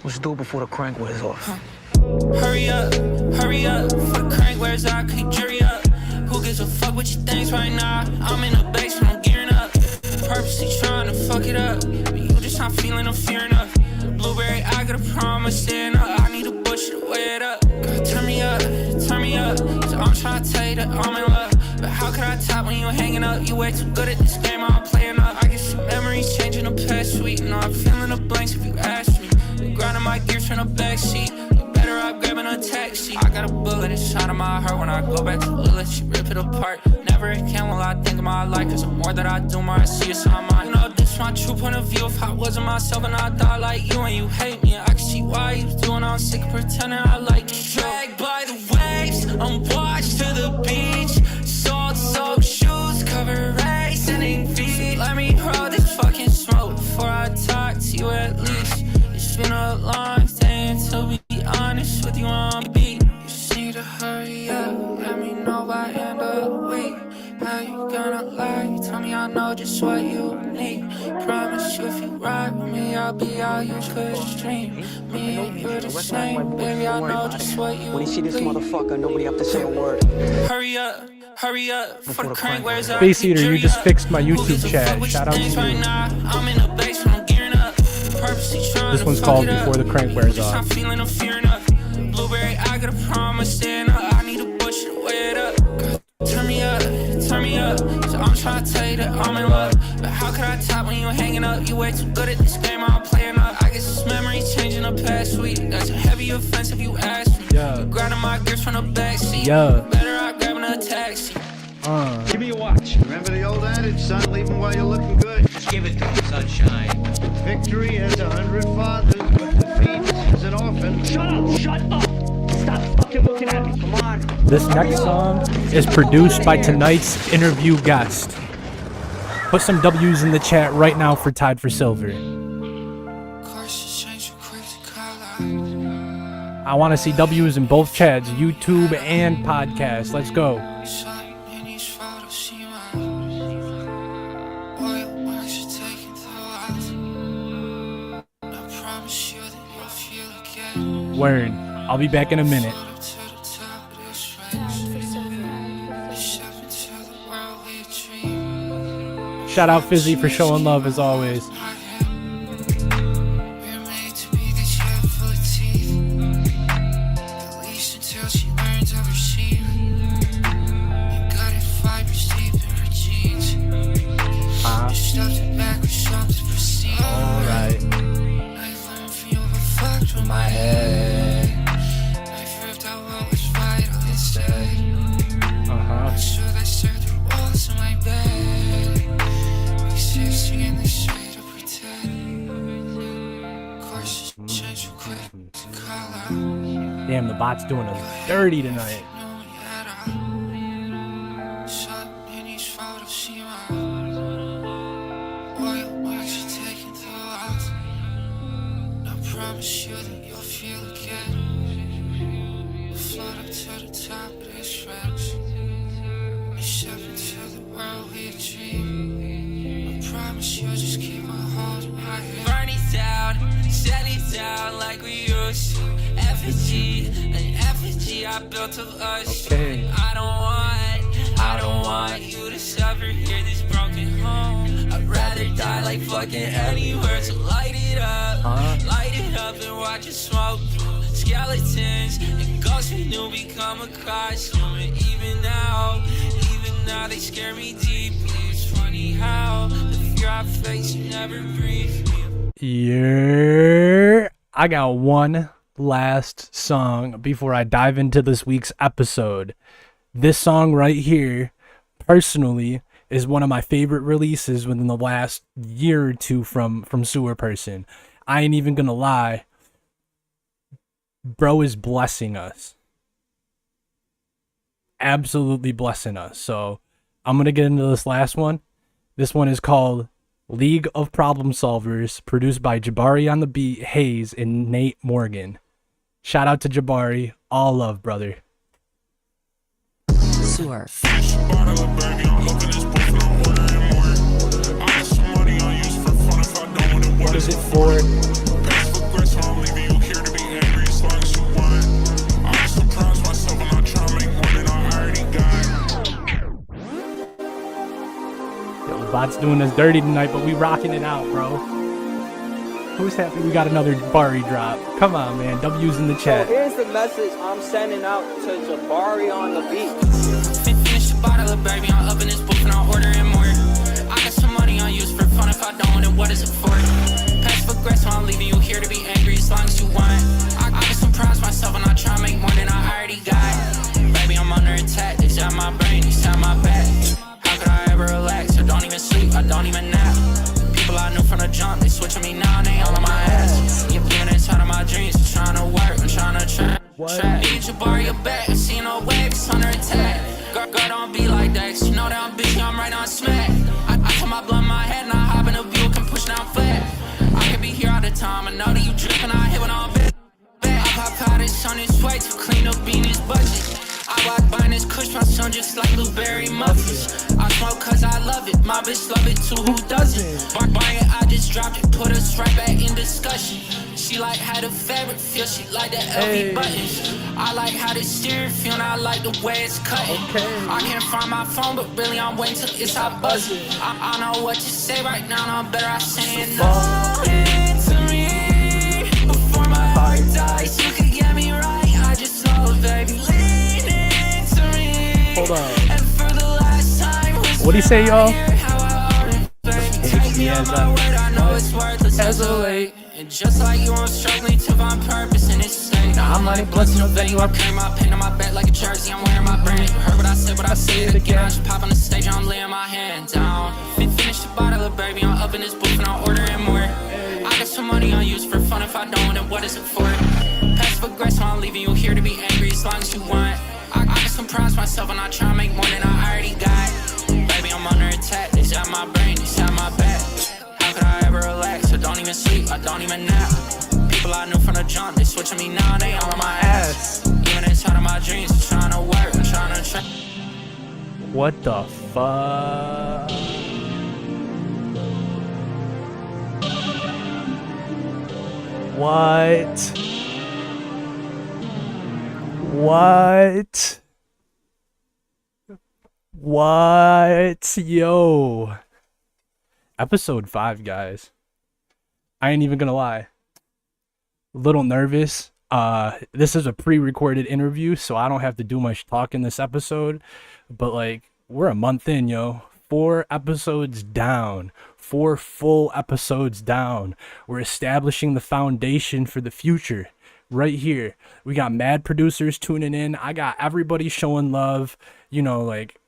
Let's do it before the crank wears off. Hurry up, before the crank wears out, keep jury up. Who gives a fuck what you think right now? I'm in the basement, I'm gearing up. Purposely trying to fuck it up, but you just not feeling no fear enough. Blueberry, I got a promise, stand up. I need a bush to weigh it up. Girl, turn me up, so I'm trying to tell you that I'm in love. But how could I tap when you hanging up? You way too good at this game, I'm playing up. I guess your memories changing the past sweet. No, I'm feeling the blanks if you ask me. Grinding my gears from the backseat. Better up grabbing a taxi. I got a bullet inside of my heart. When I go back to Lilith, she rip it apart. Never again will I think of my life, cause the more that I do, more I see it's on mine. You know, this my true point of view. If I wasn't myself and I thought like you and you hate me, I can see why you was doing all sick of pretending I like you. Dragged by the waves, I'm washed to the beach. Salt shoes, cover race and ink feet. Let me roll this fucking smoke before I talk to you at least. It's been a long day until we honest with you on the beat. You just need to hurry up, let me know by end of the week. How you gonna lie? Tell me I know just what you need. Promise you if you ride with me, I'll be all you could dream. Me and you the same, baby, I know just what you need. When you see this motherfucker, nobody have to say a word. Hurry up, before the crank wears out. Space Eater, you just fixed my YouTube chat. Shout out to you. I'm in the basement, I'm gearing up. This one's called Before the Crank Wears Off. Blueberry, I got a promise, stand up. I need a bush to weigh it up. Turn me up, so I'm trying to tell you that I'm in love. But how could I tap when you hanging up? You way too good at this game, I'm playing up. I guess this memory's changing the past sweet. That's a heavy offense if you ask me. Yeah. Grinding my gears from the backseat. Yeah. Better out grabbing a taxi. Give me your watch. Remember the old adage, son, leaving while you're looking good. Just give it to me, sunshine. Victory has 100 fathers, but defeat is an orphan. Shut up! Stop fucking looking at me, come on. This next song is produced by tonight's interview guest. Put some W's in the chat right now for Tied for Silver. I want to see W's in both chats, YouTube and podcast. Let's go. Word. I'll be back in a minute. Shout out Fizzy for showing love as always. Alright. My head. Damn, the bot's doing us dirty tonight. I built of us. Okay. I don't want you to suffer here this broken home. I'd rather die like fucking anywhere. So light it up and watch it smoke. Skeletons and ghosts we knew become a costume. And even now they scare me deeply. It's funny how the fear I face you never breathe me. Yeah, I got one last song before I dive into this week's episode. This song right here, personally, is one of my favorite releases within the last year or two from Sewerperson. I ain't even gonna lie. Bro is blessing us. Absolutely blessing us. So I'm gonna get into this last one. This one is called League of Problem Solvers, produced by Jabari on the beat, Hayes, and Nate Morgan. Shout out to Jabari. All love, brother. Sewer. What is it for? doing us dirty tonight, but we rocking it out, bro. Who's happy we got another Bari drop? Come on, man. W's in the So chat. here's the message I'm sending out to Jabari on the beat. Finish the bottle of baby, I'm up in this booth and I'm ordering more. I got some money on use for fun. If I don't, then what is it for? Passive aggressive, I'm leaving you here to be angry as long as you want. I got some promise myself and I try to make more than I already got. Baby, I'm under attack. They shot my brain, they shot my back. How could I ever relax? I don't even sleep, I don't even nap. People I knew from the jump, they switching me now, they all on my ass. You're being inside of my dreams, I'm trying to work, I'm trying to trap. Need your bar, your back, I see no waves, under attack. Girl, don't be like that, 'cause you know that I'm busy, I'm right on smack. I tell my blood in my head, and I hop in a view, can push down flat. I could be here all the time, I know that you dripping, I hit when I'm bad. I pop out his on his way to clean up being his budget. I walk by in this kush, my son just like blueberry muffins. I smoke cause I love it, my bitch love it too, who doesn't? Buy it, I just dropped it, put us right back in discussion. She like how the fabric feel, she like the LV buttons. I like how the steering feel, and I like the way it's cutting. I can't find my phone, but really I'm waiting till it's out buzzing. I know what you say right now, and I'm better at saying no. Fall into me before my heart dies. You could get me right, I just know, baby. Hold on. And for the last time, What'd he say, y'all? Take me on my word, I know it's worthless as a late. And just like you, I'm struggling to find purpose in this state. Now I'm like blunts in a venue, I carry my pain on my back like a jersey, I'm wearing my brand. You heard what I said, but I say it again. I just pop on the stage, I'm laying my hand down. Finish the bottle of baby, I'm up in this booth and I'm ordering more. I got some money on use for fun, if I don't, then what is it for? Passive aggressive, I'm leaving you here to be angry as long as you want. I got some promise myself and I try to make more than I already got. Baby, I'm under attack, they shot my brain, they shot my back. How could I ever relax? I don't even sleep, I don't even nap. People I knew from the jump, they switching me now, they all on my ass. Even inside of my dreams, I'm trying to work, I'm trying to What the fuck? What? What? What? Yo. Episode 5, guys. I ain't even gonna lie. A little nervous. This is a pre-recorded interview, so I don't have to do much talking this episode. But like, we're a month in, yo. 4 episodes down. 4 full episodes down. We're establishing the foundation for the future. Right here. We got mad producers tuning in. I got everybody showing love. You know, like,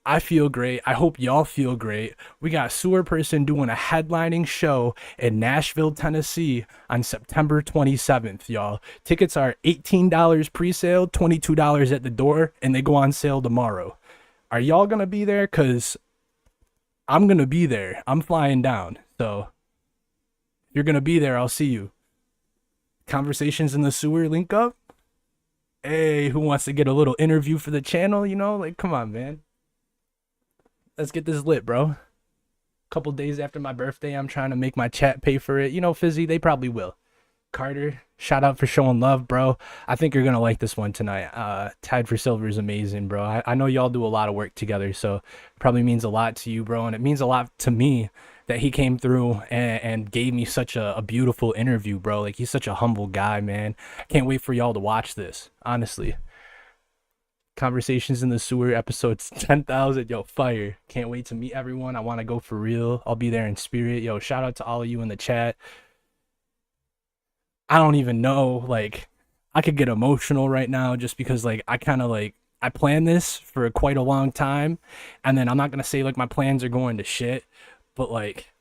I feel great. I hope y'all feel great. We got Sewerperson doing a headlining show in Nashville, Tennessee on September 27th, y'all. Tickets are $18 pre-sale, $22 at the door, and they go on sale tomorrow. Are y'all gonna be there? Because I'm gonna be there. I'm flying down. So if you're gonna be there, I'll see you. Conversations in the Sewer, link up. Hey, who wants to get a little interview for the channel? You know, like, come on, man. Let's get this lit, bro. Couple days after my birthday, I'm trying to make my chat pay for it. You know, Fizzy, they probably will. Carter, shout out for showing love, bro. I think you're gonna like this one tonight. Tiedforsilver is amazing, bro. I know y'all do a lot of work together, so it probably means a lot to you, bro, and it means a lot to me that he came through and gave me such a beautiful interview, bro. Like, he's such a humble guy, man. Can't wait for y'all to watch this, honestly. Conversations in the Sewer, episodes 10,000. Yo, fire. Can't wait to meet everyone. I want to go for real. I'll be there in spirit. Yo, shout out to all of you in the chat. I don't even know, like, I could get emotional right now just because, like, I kind of, like, I planned this for quite a long time, and then I'm not going to say, like, my plans are going to shit, but, like,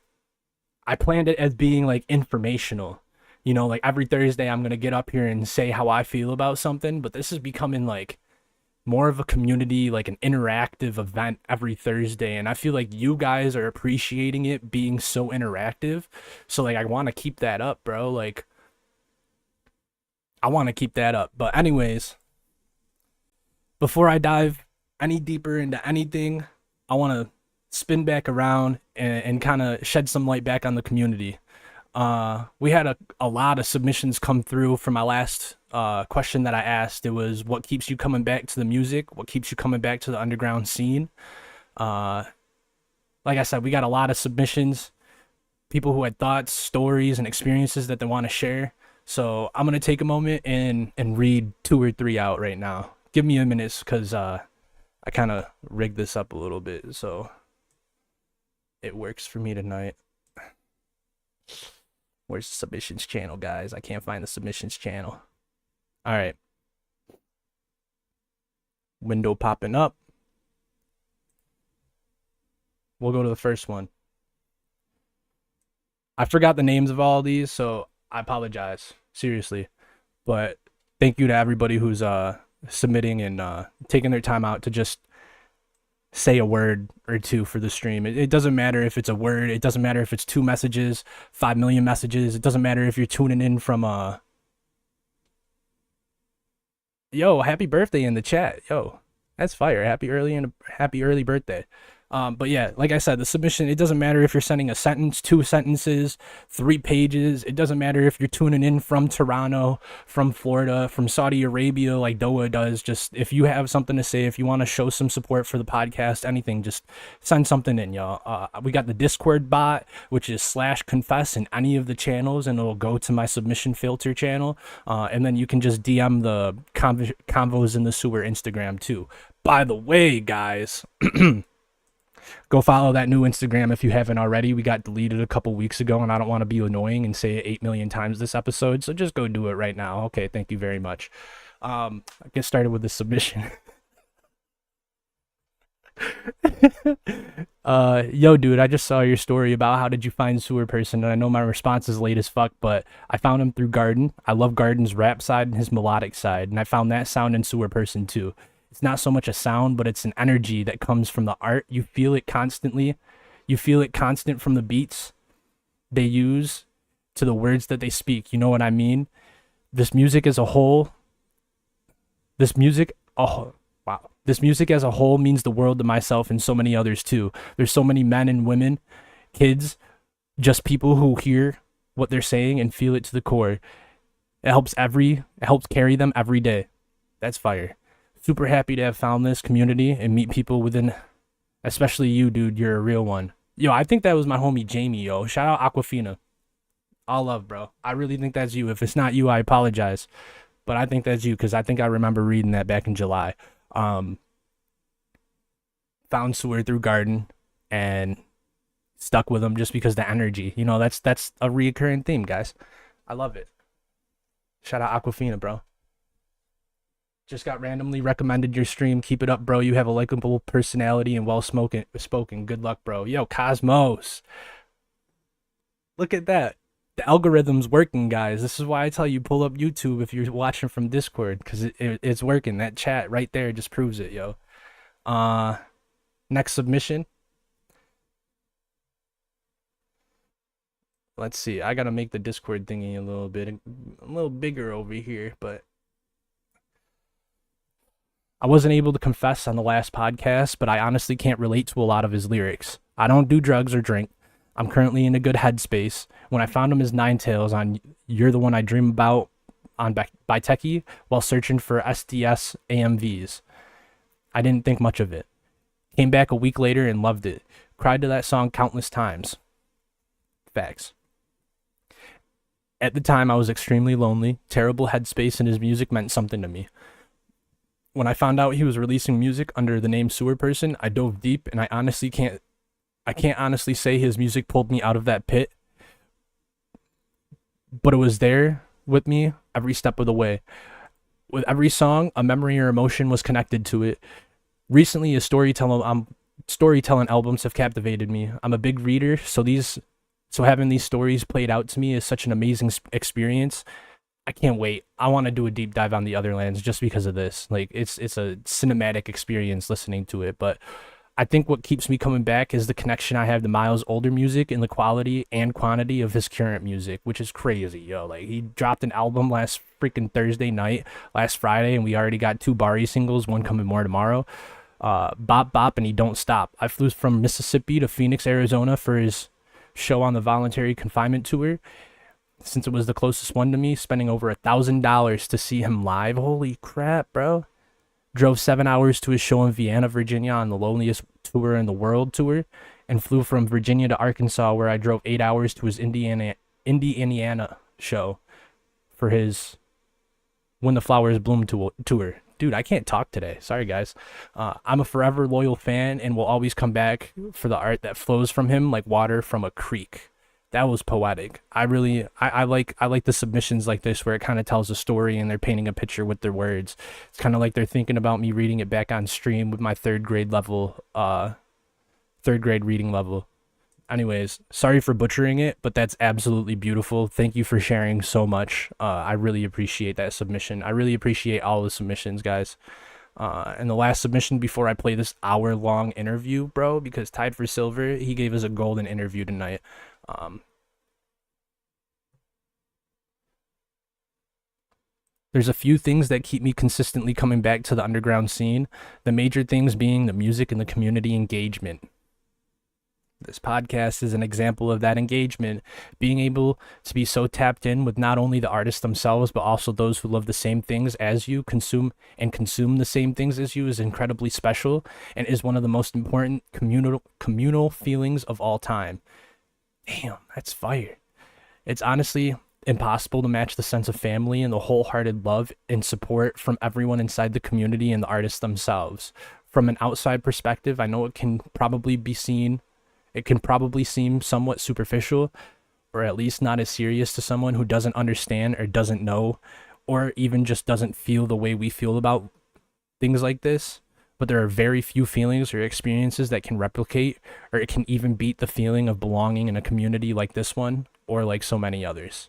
I planned it as being, like, informational. You know, like, every Thursday I'm going to get up here and say how I feel about something, but this is becoming, like, more of a community, like an interactive event every Thursday, and I feel like you guys are appreciating it being so interactive. So, like, I want to keep that up, bro. Like, I want to keep that up. But anyways, before I dive any deeper into anything, I want to spin back around and kind of shed some light back on the community. We had a lot of submissions come through from my last question that I asked. It was, what keeps you coming back to the music? What keeps you coming back to the underground scene? like I said, we got a lot of submissions, people who had thoughts, stories, and experiences that they want to share. So I'm gonna take a moment and read 2 or 3 out right now. Give me a minute, cause I kind of rigged this up a little bit so it works for me tonight. Where's the submissions channel, guys? I can't find the submissions channel. All right. Window popping up. We'll go to the first one. I forgot the names of all of these, so I apologize, seriously. But thank you to everybody who's submitting and taking their time out to just say a word or two for the stream. It doesn't matter if it's a word. It doesn't matter if it's 2 messages, 5 million messages. It doesn't matter if you're tuning in from yo, happy birthday in the chat. Yo, that's fire. Happy early birthday. But yeah, like I said, the submission, it doesn't matter if you're sending a sentence, 2 sentences, 3 pages. It doesn't matter if you're tuning in from Toronto, from Florida, from Saudi Arabia, like Doha does. Just if you have something to say, if you want to show some support for the podcast, anything, just send something in, y'all. We got the Discord bot, which is /confess in any of the channels, and it'll go to my submission filter channel. And then you can just DM the convos in the sewer Instagram too. By the way, guys, go follow that new Instagram if you haven't already. We got deleted a couple weeks ago, and I don't want to be annoying and say it 8 million times this episode, so just go do it right now. Okay, thank you very much. I get started with the submission. Yo, dude, I just saw your story about how did you find Sewerperson, and I know my response is late as fuck, but I found him through Garden. I love Garden's rap side and his melodic side, and I found that sound in Sewerperson too. It's not so much a sound, but it's an energy that comes from the art. You feel it constantly. You feel it constant from the beats they use to the words that they speak. You know what I mean? This music as a whole, this music as a whole means the world to myself and so many others too. There's so many men and women, kids, just people who hear what they're saying and feel it to the core. It helps carry them every day. That's fire. Super happy to have found this community and meet people within, especially you, dude. You're a real one. Yo, I think that was my homie Jamie, yo. Shout out Aquafina. All love, bro. I really think that's you. If it's not you, I apologize. But I think that's you, because I think I remember reading that back in July. Found Sewer through Garden and stuck with him just because the energy. You know, that's a reoccurring theme, guys. I love it. Shout out Aquafina, bro. Just got randomly recommended your stream. Keep it up, bro. You have a likable personality and well-spoken. Good luck, bro. Yo, Cosmos. Look at that. The algorithm's working, guys. This is why I tell you, pull up YouTube if you're watching from Discord, because it's working. That chat right there just proves it, yo. Next submission. Let's see. I got to make the Discord thingy a little bigger over here, but I wasn't able to confess on the last podcast, but I honestly can't relate to a lot of his lyrics. I don't do drugs or drink. I'm currently in a good headspace. When I found him as Nine Tails on You're the One I Dream About on by Techie while searching for SDS AMVs, I didn't think much of it. Came back a week later and loved it. Cried to that song countless times. Facts. At the time, I was extremely lonely. Terrible headspace, and his music meant something to me. When I found out he was releasing music under the name Sewerperson, I dove deep, and I can't honestly say his music pulled me out of that pit, but it was there with me every step of the way. With every song, a memory or emotion was connected to it. Recently, his storytelling albums have captivated me. I'm a big reader, so having these stories played out to me is such an amazing experience. I can't wait. I want to do a deep dive on the other lands just because of this. Like, it's a cinematic experience listening to it. But I think what keeps me coming back is the connection I have to Miles' older music and the quality and quantity of his current music, which is crazy, yo. Like, he dropped an album last freaking Thursday night, last Friday, and we already got 2 Bari singles, one coming more tomorrow. Bop Bop and He Don't Stop. I flew from Mississippi to Phoenix, Arizona for his show on the voluntary confinement tour, since it was the closest one to me, spending over $1,000 to see him live. Holy crap, bro. Drove 7 hours to his show in Vienna, Virginia on the loneliest tour in the world tour, and flew from Virginia to Arkansas, where I drove 8 hours to his Indiana show for his When the Flowers Bloom tour. Dude, I can't talk today. Sorry, guys. I'm a forever loyal fan and will always come back for the art that flows from him like water from a creek. That was poetic. I like the submissions like this where it kind of tells a story and they're painting a picture with their words. It's kind of like they're thinking about me reading it back on stream with my third grade reading level. Anyways, sorry for butchering it, but that's absolutely beautiful. Thank you for sharing so much. I really appreciate that submission. I really appreciate all the submissions, guys. And the last submission before I play this hour-long interview, bro, because Tied for Silver, he gave us a golden interview tonight. There's a few things that keep me consistently coming back to the underground scene. The major things being the music and the community engagement. This podcast is an example of that engagement, being able to be so tapped in with not only the artists themselves, but also those who love the same things as you, consume the same things as you is incredibly special and is one of the most important communal feelings of all time. Damn, that's fire. It's honestly impossible to match the sense of family and the wholehearted love and support from everyone inside the community and the artists themselves. From an outside perspective, I know it can probably seem somewhat superficial, or at least not as serious to someone who doesn't understand or doesn't know, or even just doesn't feel the way we feel about things like this. But there are very few feelings or experiences that can replicate, or it can even beat the feeling of belonging in a community like this one, or like so many others.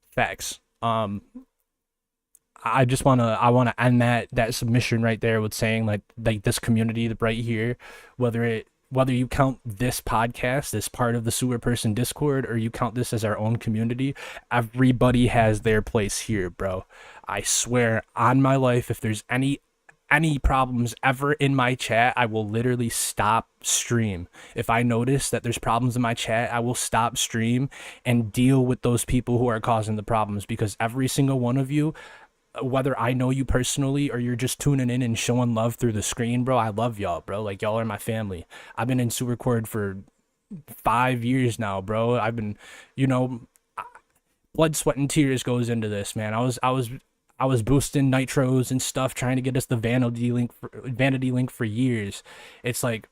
Facts. I wanna end that submission right there with saying like this community right here, whether you count this podcast as part of the Sewerperson Discord or you count this as our own community, everybody has their place here, bro. I swear on my life, if there's any problems ever in my chat, I will literally stop stream. If I notice that there's problems in my chat, I will stop stream and deal with those people who are causing the problems, because every single one of you, whether I know you personally or you're just tuning in and showing love through the screen, bro, I love y'all, bro. Like, y'all are my family. I've been in Sewercord for 5 years now, bro. I've been, blood, sweat, and tears goes into this, man. I was boosting nitros and stuff, trying to get us the vanity link for years. It's like,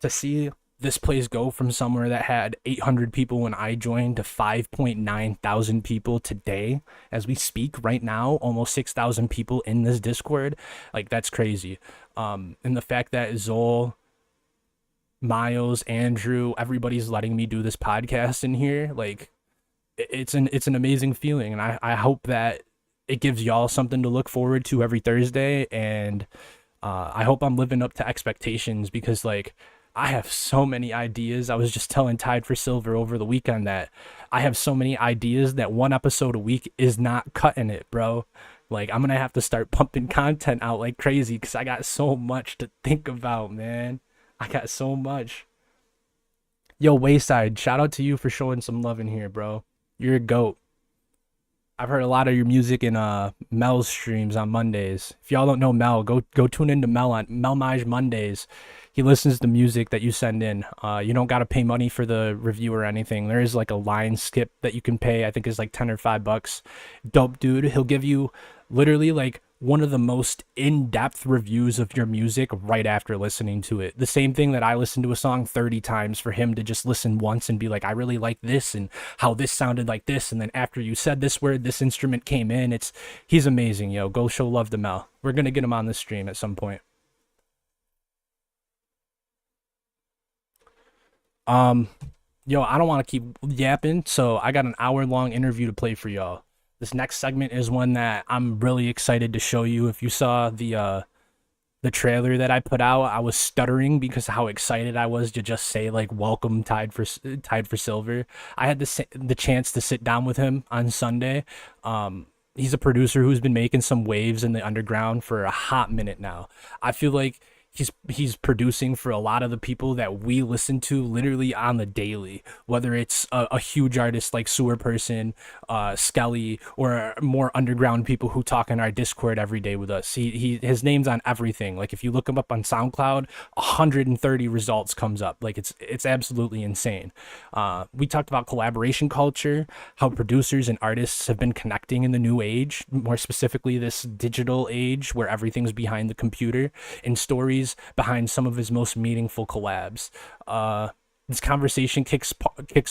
to see this place go from somewhere that had 800 people when I joined to 5.9 thousand people today, as we speak right now, almost 6,000 people in this Discord. Like, that's crazy. And the fact that Zol, Miles, Andrew, everybody's letting me do this podcast in here, like, it's an amazing feeling. And I hope that it gives y'all something to look forward to every Thursday. And I hope I'm living up to expectations, because like, I have so many ideas. I was just telling Tied for Silver over the weekend that I have so many ideas that one episode a week is not cutting it, bro. Like, I'm gonna have to start pumping content out like crazy, because I got so much to think about, man. I got so much. Yo, Wayside, shout out to you for showing some love in here, bro. You're a goat. I've heard a lot of your music in Mel's streams on Mondays. If y'all don't know Mel, go tune into Mel on Melmage Mondays. He listens to music that you send in. You don't gotta pay money for the review or anything. There is like a line skip that you can pay. I think it's like $10 or $5. Dope dude. He'll give you literally like one of the most in-depth reviews of your music right after listening to it. The same thing that I listen to a song 30 times, for him to just listen once and be like, I really like this and how this sounded like this, and then after you said this word, this instrument came in. He's amazing, yo. Go show love to Mel. We're gonna get him on the stream at some point. Yo, I don't want to keep yapping, so I got an hour-long interview to play for y'all. This next segment is one that I'm really excited to show you. If you saw the trailer that I put out, I was stuttering because of how excited I was to just say like, welcome Tied for Silver. I had the chance to sit down with him on Sunday. He's a producer who's been making some waves in the underground for a hot minute now. I feel like he's producing for a lot of the people that we listen to literally on the daily, whether it's a huge artist like Sewerperson, Skelly, or more underground people who talk in our Discord every day with us. His name's on everything. Like if you look him up on SoundCloud, 130 results comes up. Like it's absolutely insane. We talked about collaboration culture, how producers and artists have been connecting in the new age, more specifically this digital age where everything's behind the computer, and stories behind some of his most meaningful collabs. This conversation kicks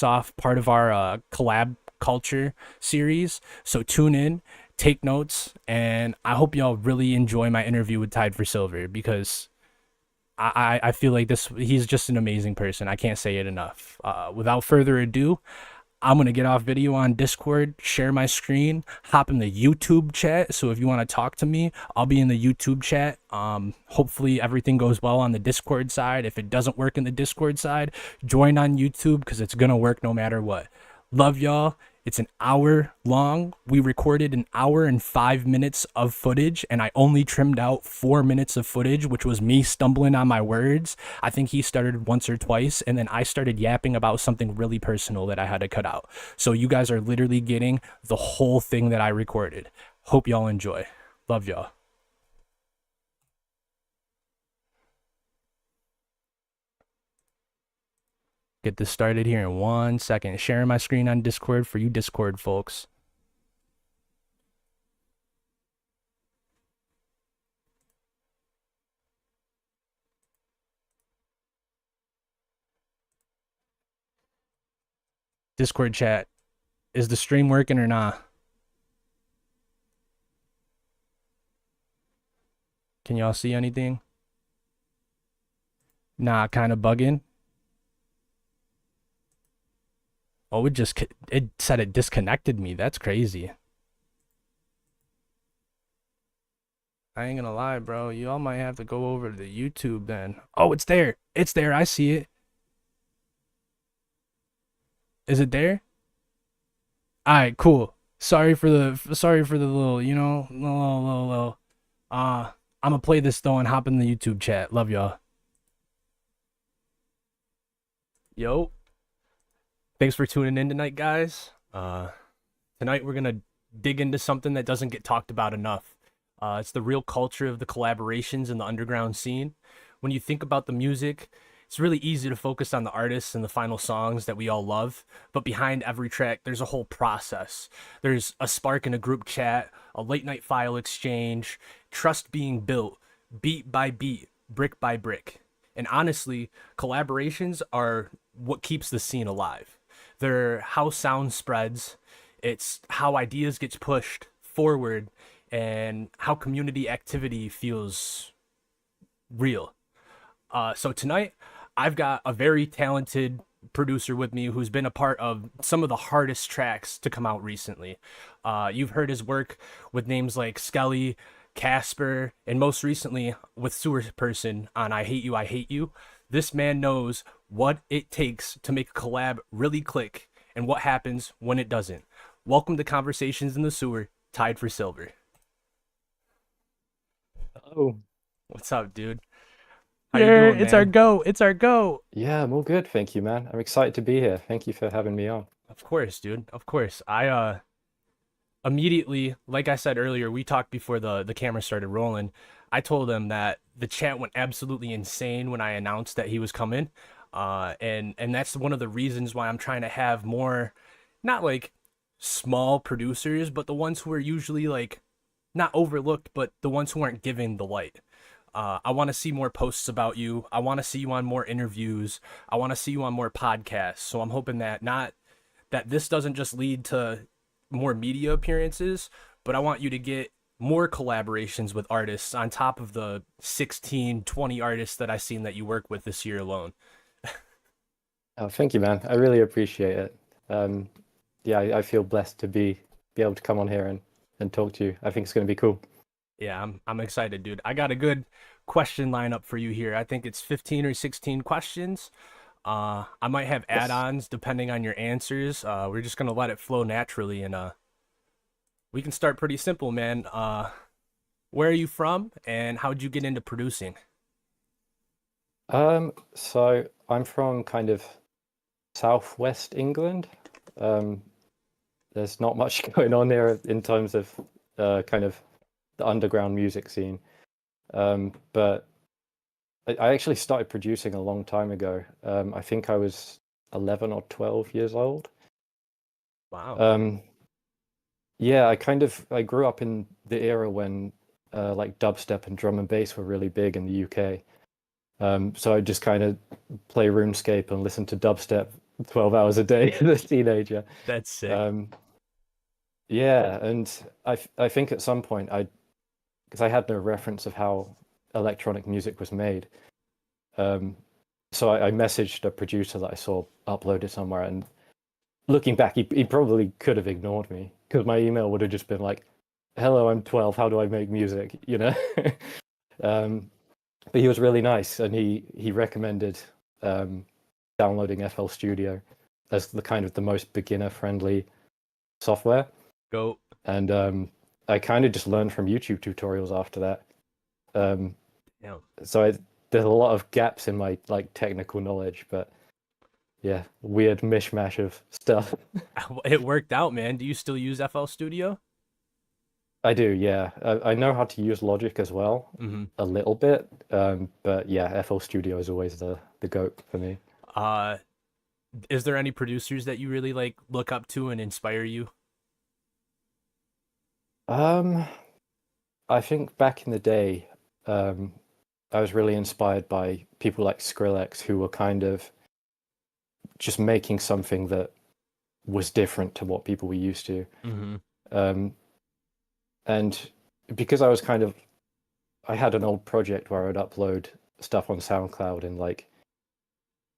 off part of our collab culture series. So tune in, take notes, and I hope y'all really enjoy my interview with Tied for Silver, because I feel like he's just an amazing person. I can't say it enough. Without further ado, I'm going to get off video on Discord, share my screen, hop in the YouTube chat. So if you want to talk to me, I'll be in the YouTube chat. Hopefully everything goes well on the Discord side. If it doesn't work in the Discord side, join on YouTube, because it's going to work no matter what. Love y'all. It's an hour long. We recorded an hour and 5 minutes of footage, and I only trimmed out 4 minutes of footage, which was me stumbling on my words. I think he started once or twice, and then I started yapping about something really personal that I had to cut out. So you guys are literally getting the whole thing that I recorded. Hope y'all enjoy. Love y'all. Get this started here in 1 second. Sharing my screen on Discord for you Discord folks. Discord chat. Is the stream working or not? Can y'all see anything? Nah, kind of bugging. Oh, it said it disconnected me. That's crazy. I ain't gonna lie, bro. Y'all might have to go over to the YouTube then. Oh, it's there. It's there. I see it. Is it there? All right, cool. Sorry for the little, you know, little. I'm gonna play this though and hop in the YouTube chat. Love y'all. Yo. Thanks for tuning in tonight, guys. Tonight we're gonna dig into something that doesn't get talked about enough. It's the real culture of the collaborations in the underground scene. When you think about the music, it's really easy to focus on the artists and the final songs that we all love, but behind every track, there's a whole process. There's a spark in a group chat, a late night file exchange, trust being built, beat by beat, brick by brick. And honestly, collaborations are what keeps the scene alive. They're how sound spreads, it's how ideas gets pushed forward, and how community activity feels real. So tonight, I've got a very talented producer with me who's been a part of some of the hardest tracks to come out recently. You've heard his work with names like Skelly, Casper, and most recently with Sewerperson on I Hate You, I Hate You. This man knows what it takes to make a collab really click and what happens when it doesn't. Welcome to Conversations in the Sewer, Tied for Silver. Oh, What's up, dude? How you doing, it's man? our go. It's our go. Yeah, I'm all good, thank you, man. I'm excited to be here. Thank you for having me on. Of course, dude. Of course. I immediately, like I said earlier, we talked before the camera started rolling. I told him that the chat went absolutely insane when I announced that he was coming. And that's one of the reasons why I'm trying to have more, not like small producers, but the ones who are usually like not overlooked, but the ones who aren't given the light. I want to see more posts about you. I want to see you on more interviews. I want to see you on more podcasts. So I'm hoping that this doesn't just lead to more media appearances, but I want you to get more collaborations with artists on top of the 16, 20 artists that I've seen that you work with this year alone. Oh, thank you, man. I really appreciate it. Yeah, I feel blessed to be able to come on here and talk to you. I think it's going to be cool. Yeah, I'm excited, dude. I got a good question lineup for you here. I think it's 15 or 16 questions. I might have add-ons depending on your answers. We're just gonna let it flow naturally, and we can start pretty simple, man. Where are you from, and how'd you get into producing? So I'm from kind of southwest England. Um, there's not much going on here in terms of kind of the underground music scene. But I actually started producing a long time ago. I think I was 11 or 12 years old. Wow. Yeah, I grew up in the era when like dubstep and drum and bass were really big in the UK. So I just kind of play RuneScape and listen to dubstep 12 hours a day as a teenager. That's sick. Yeah, and I think at some point because I had no reference of how electronic music was made. So I messaged a producer that I saw uploaded somewhere, and looking back, he probably could have ignored me because my email would have just been like, "Hello, I'm 12. How do I make music?" You know. But he was really nice, and he recommended downloading FL Studio as the kind of the most beginner-friendly software. Go. And I kind of just learned from YouTube tutorials after that. Yeah. So there's a lot of gaps in my like technical knowledge, but yeah, weird mishmash of stuff. It worked out, man. Do you still use FL Studio? I do, yeah. I know how to use Logic as well, a little bit, but yeah, FL Studio is always the goat for me. Is there any producers that you really like look up to and inspire you? I think back in the day, I was really inspired by people like Skrillex, who were kind of just making something that was different to what people were used to. And because I had an old project where I'd upload stuff on SoundCloud in like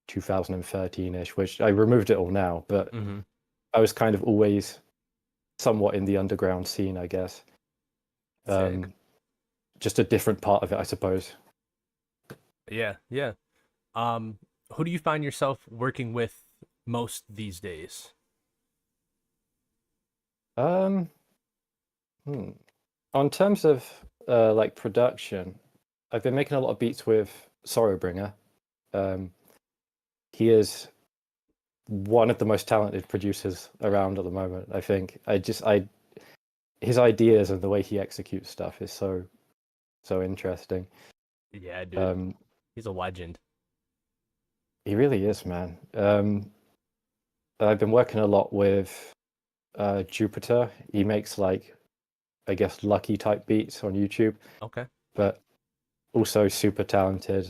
2013-ish, which I removed it all now, but I was kind of always somewhat in the underground scene, I guess. Just a different part of it, I suppose. Yeah. Who do you find yourself working with most these days? On terms of like production, I've been making a lot of beats with Sorrowbringer. He is one of the most talented producers around at the moment. I think his ideas and the way he executes stuff is so interesting. Yeah, dude. He's a legend. He really is, man. I've been working a lot with Jupiter. He makes like, I guess, lucky type beats on YouTube. Okay. But also super talented.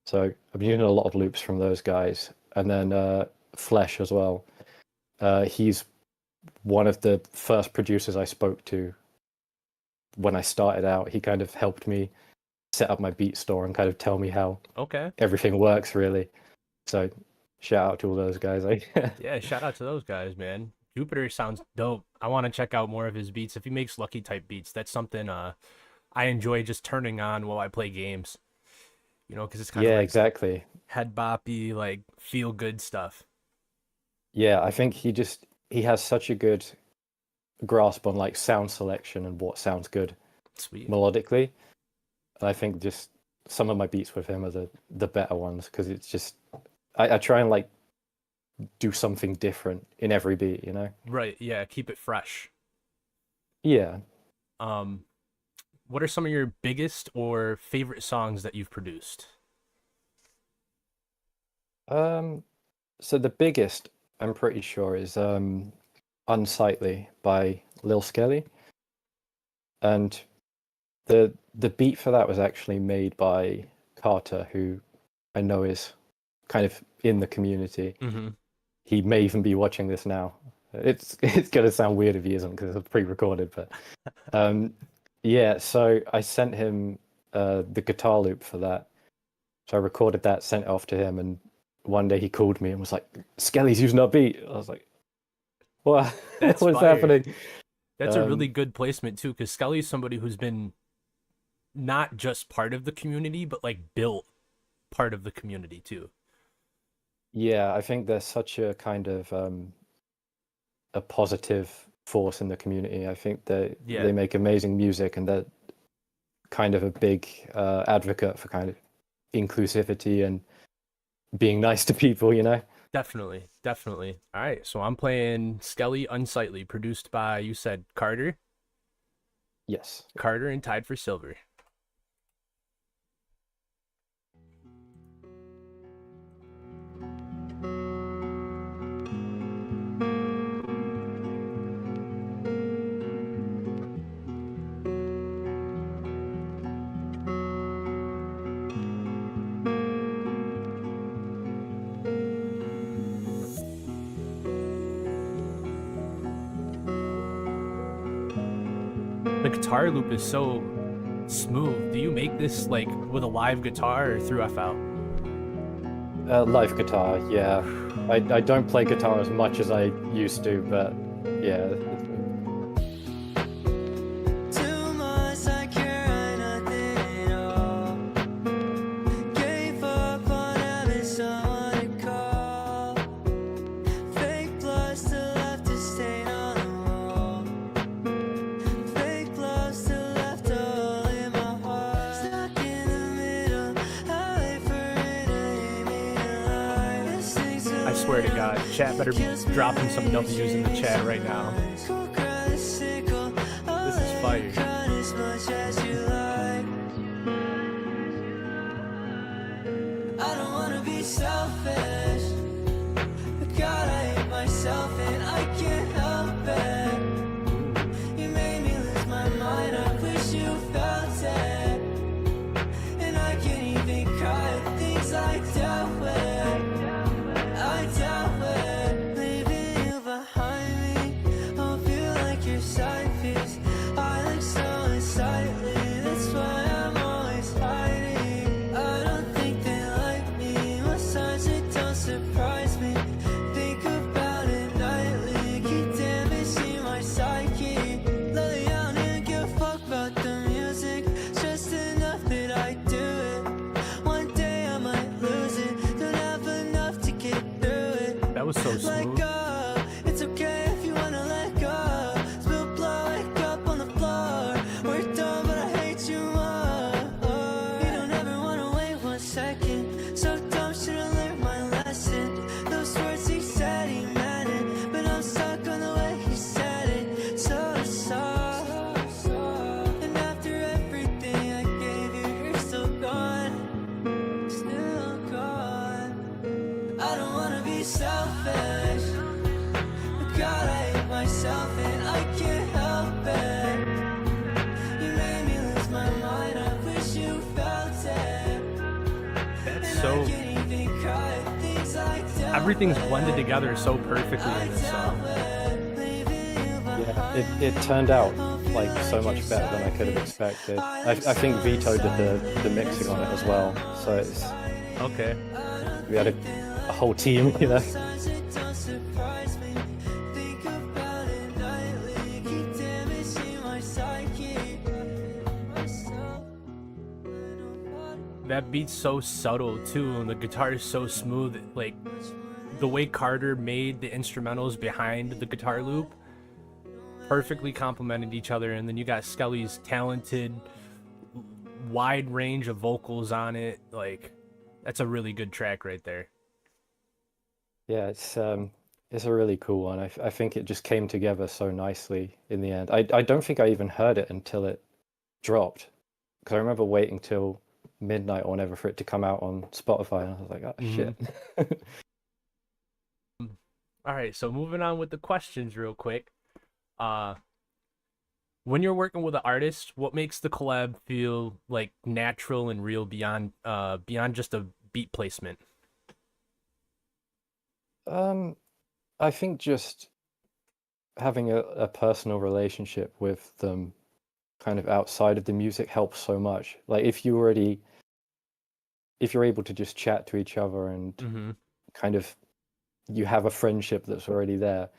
So I'm using a lot of loops from those guys. And then Flesh as well. He's one of the first producers I spoke to when I started out. He kind of helped me set up my beat store and kind of tell me how everything works, really. So shout out to all those guys. Yeah, shout out to those guys, man. Jupiter sounds dope. I want to check out more of his beats. If he makes lucky type beats, that's something I enjoy just turning on while I play games. You know, because it's kind of like exactly head boppy, like feel good stuff. Yeah, I think he has such a good grasp on like sound selection and what sounds good melodically. And I think just some of my beats with him are the better ones, because it's just I try and like do something different in every beat, you know? Right, yeah, keep it fresh. Yeah. What are some of your biggest or favorite songs that you've produced? So the biggest, I'm pretty sure, is Unsightly by Lil Skelly. And the beat for that was actually made by Carter, who I know is kind of in the community. He may even be watching this now. It's gonna sound weird if he isn't, because it's pre-recorded, but yeah, so I sent him the guitar loop for that. So I recorded that, sent it off to him, and one day he called me and was like, "Skelly's using our beat." I was like, "What? What's happening?" That's a really good placement too, because Skelly's somebody who's been not just part of the community, but like built part of the community too. Yeah, I think there's such a kind of a positive force in the community. I think they make amazing music, and they're kind of a big advocate for kind of inclusivity and being nice to people, you know? Definitely. All right, so I'm playing Skelly Unsightly, produced by, you said, Carter Yes. and Tied for Silver. The guitar loop is so smooth. Do you make this like with a live guitar or through FL? Live guitar, yeah. I don't play guitar as much as I used to, but yeah. Too much I care, nothing at all. Gave up on having someone to call. Fake blood still left a stain on the wall. Fake love still left a hole in my heart. Stuck in the middle, I wait for it to hit me alive. This thing's I swear to God, chat better be dropping some W's in the chat right now. This is fire. As much as you like. I don't wanna be selfish, but God, I hate myself and I can't help it. You made me lose my mind, I wish you felt it. And I can't even cry at things I dealt with. I dealt with leaving you behind me. Hope you like your side piece. I look so unsightly, that's why I'm always hiding. I don't think they like me, most times it don't surprise me. Think about it nightly, keep damaging my psyche. Lately I don't even give a fuck about the music, just enough that I do it. One day I might lose it, don't have enough to get through it. That was so Let smooth. go, it's okay if you wanna let go. Spill blood, wake up on the floor. We're done, but I hate you more. You don't ever wanna wait 1 second. So dumb, should've learned my lesson. Those words he said he meant it, but I'm stuck on the way he said it. So soft. And after everything I gave you, you're still gone. Still gone. I don't wanna be selfish, but God, I hate myself and I can't help it. You made me lose my mind, I wish you felt it. That's And so. I can't even cry at things I dealt Everything's with. blended together so perfectly I in this song. dealt with leaving you Yeah, behind. it turned out like so much better than I could have expected. I think Vito did the mixing on it as well, so it's Okay. we had a whole team, you know. Sometimes it don't surprise me. Think about it nightly, keep damaging my psyche. Myself, I don't want That beat's so subtle too, and the guitar is so smooth. Like the way Carter made the instrumentals behind the guitar loop perfectly complemented each other, and then you got Skelly's talented, wide range of vocals on it. Like that's a really good track right there. Yeah, it's a really cool one. I think it just came together so nicely in the end. I don't think I even heard it until it dropped, because I remember waiting till midnight or whatever for it to come out on Spotify, and I was like, oh shit. All right, so moving on with the questions real quick. When you're working with an artist, what makes the collab feel like natural and real beyond just a beat placement? I think just having a personal relationship with them kind of outside of the music helps so much. Like if you're able to just chat to each other and kind of you have a friendship that's already there,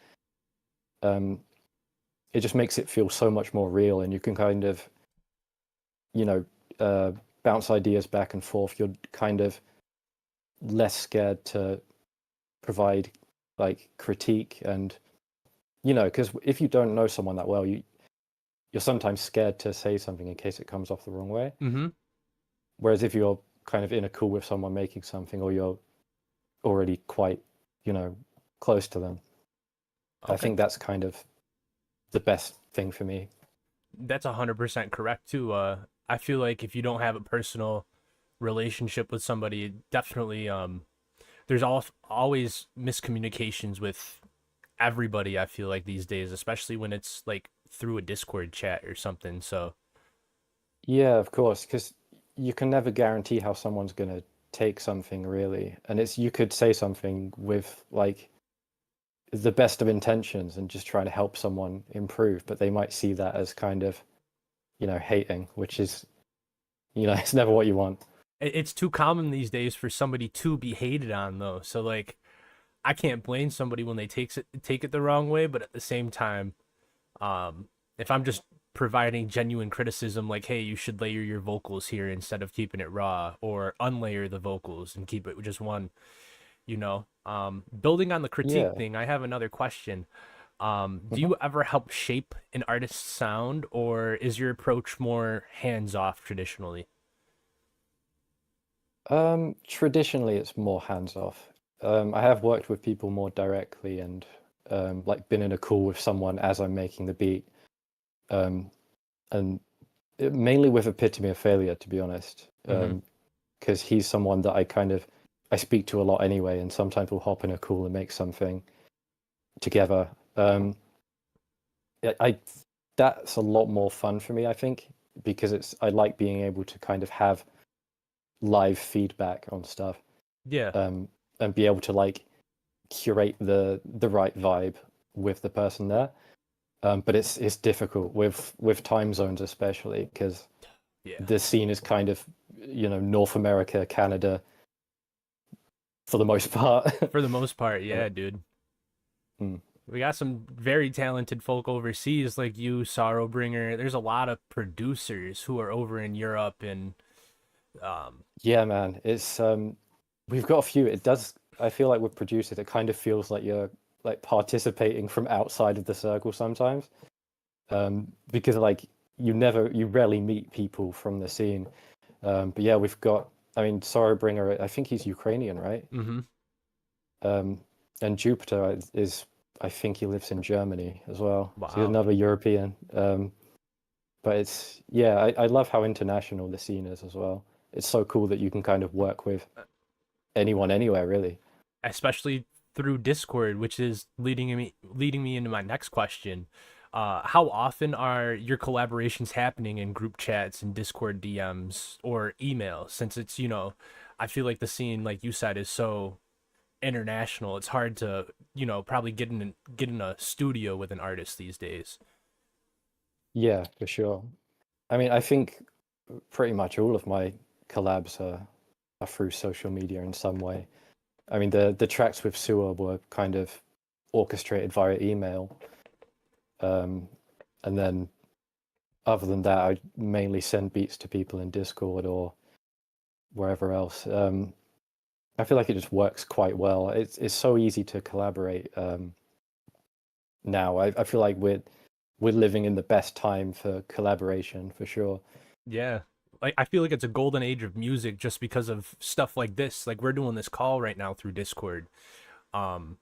it just makes it feel so much more real, and you can kind of, bounce ideas back and forth. You're kind of less scared to provide like critique, and because if you don't know someone that well, you're sometimes scared to say something in case it comes off the wrong way. Whereas if you're kind of in a call with someone making something, or you're already quite, close to them. I Okay. think that's kind of the best thing for me. That's 100% correct too. I feel like if you don't have a personal relationship with somebody, definitely there's always miscommunications with everybody. I feel like these days, especially when it's like through a Discord chat or something. So Yeah, of course, because you can never guarantee how someone's going to take something really. And you could say something with like the best of intentions and just trying to help someone improve, but they might see that as kind of, hating, which is, it's never what you want. it's too common these days for somebody to be hated on though. So like I can't blame somebody when they take it the wrong way, but at the same time, if I'm just providing genuine criticism, like, hey, you should layer your vocals here instead of keeping it raw, or unlayer the vocals and keep it just one, building on the critique Yeah. thing, I have another question. Do Mhm. you ever help shape an artist's sound, or is your approach more hands off traditionally? Traditionally, it's more hands off. I have worked with people more directly and like been in a call with someone as I'm making the beat. Um, and mainly with Epitome of Failure, to be honest, Mm-hmm. because he's someone that I speak to a lot anyway, and sometimes we'll hop in a call and make something together. I That's a lot more fun for me, I think, because I like being able to kind of have live feedback on stuff, Yeah. and be able to like curate the right vibe with the person there. But it's difficult with time zones, especially because Yeah. the scene is kind of, North America, Canada for the most part. For the most part, Uh, yeah, dude. mm. We got some very talented folk overseas like you, Sorrowbringer. There's a lot of producers who are over in Europe and Yeah, man, it's we've got a few. It does. I feel like with producers, it kind of feels like you're like participating from outside of the circle sometimes, because like you rarely meet people from the scene. But yeah, we've got. I mean, Sorrowbringer. I think he's Ukrainian, right? mm-hmm. Um, and Jupiter I think he lives in Germany as well. So he's Wow. another European. But yeah, I love how international the scene is as well. It's so cool that you can kind of work with anyone anywhere, really. Especially through Discord, which is leading me into my next question. How often are your collaborations happening in group chats and Discord DMs or email? Since it's, I feel like the scene, like you said, is so international. It's hard to, probably get in a studio with an artist these days. Yeah, for sure. I mean, I think pretty much all of my collabs are through social media in some way. I mean, the tracks with Sewer were kind of orchestrated via email. And then other than that, I mainly send beats to people in Discord or wherever else. I feel like it just works quite well. It's so easy to collaborate now. I feel like we're living in the best time for collaboration for sure. Yeah. Like I feel like it's a golden age of music just because of stuff like this. Like we're doing this call right now through Discord. Um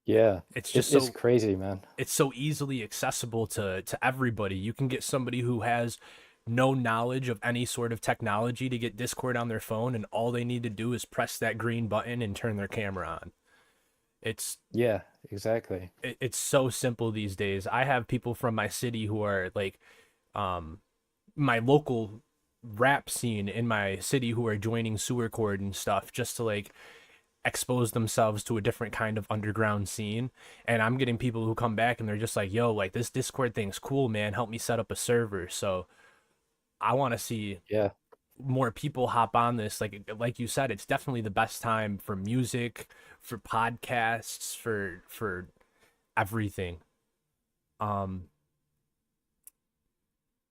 Yeah, it's just it's so crazy, man. it's so easily accessible to everybody. You can get somebody who has no knowledge of any sort of technology to get Discord on their phone, and all they need to do is press that green button and turn their camera on. It's Yeah, exactly. it's so simple these days. I have people from my city who are like um my local rap scene in my city who are joining Sewercord and stuff just to like expose themselves to a different kind of underground scene. And I'm getting people who come back and they're just like, yo, like this Discord thing's cool, man, help me set up a server. So I want to see Yeah, more people hop on this. Like you said, it's definitely the best time for music, for podcasts, for everything. um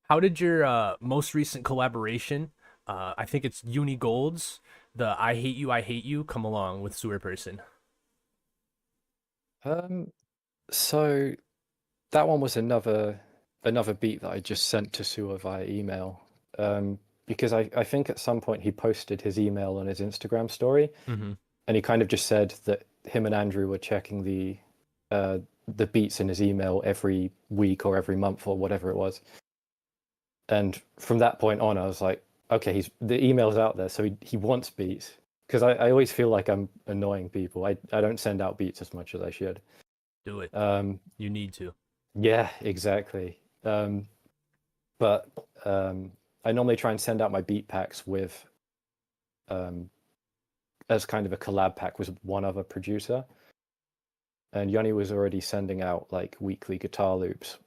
how did your most recent collaboration, I think it's Uni Gold's, the I Hate You, come along with Sewerperson? um so that one was another beat that I just sent to Sua via email. because I think at some point he posted his email on his Instagram story, Mm-hmm. and he kind of just said that him and Andrew were checking the beats in his email every week or every month or whatever it was. And from that point on, I was like, okay, the email's out there, so he wants beats. Because I always feel like I'm annoying people. I don't send out beats as much as I should. Do it. You need to. Yeah, exactly. But I normally try and send out my beat packs with as kind of a collab pack with one other producer. And Yoni was already sending out like weekly guitar loops.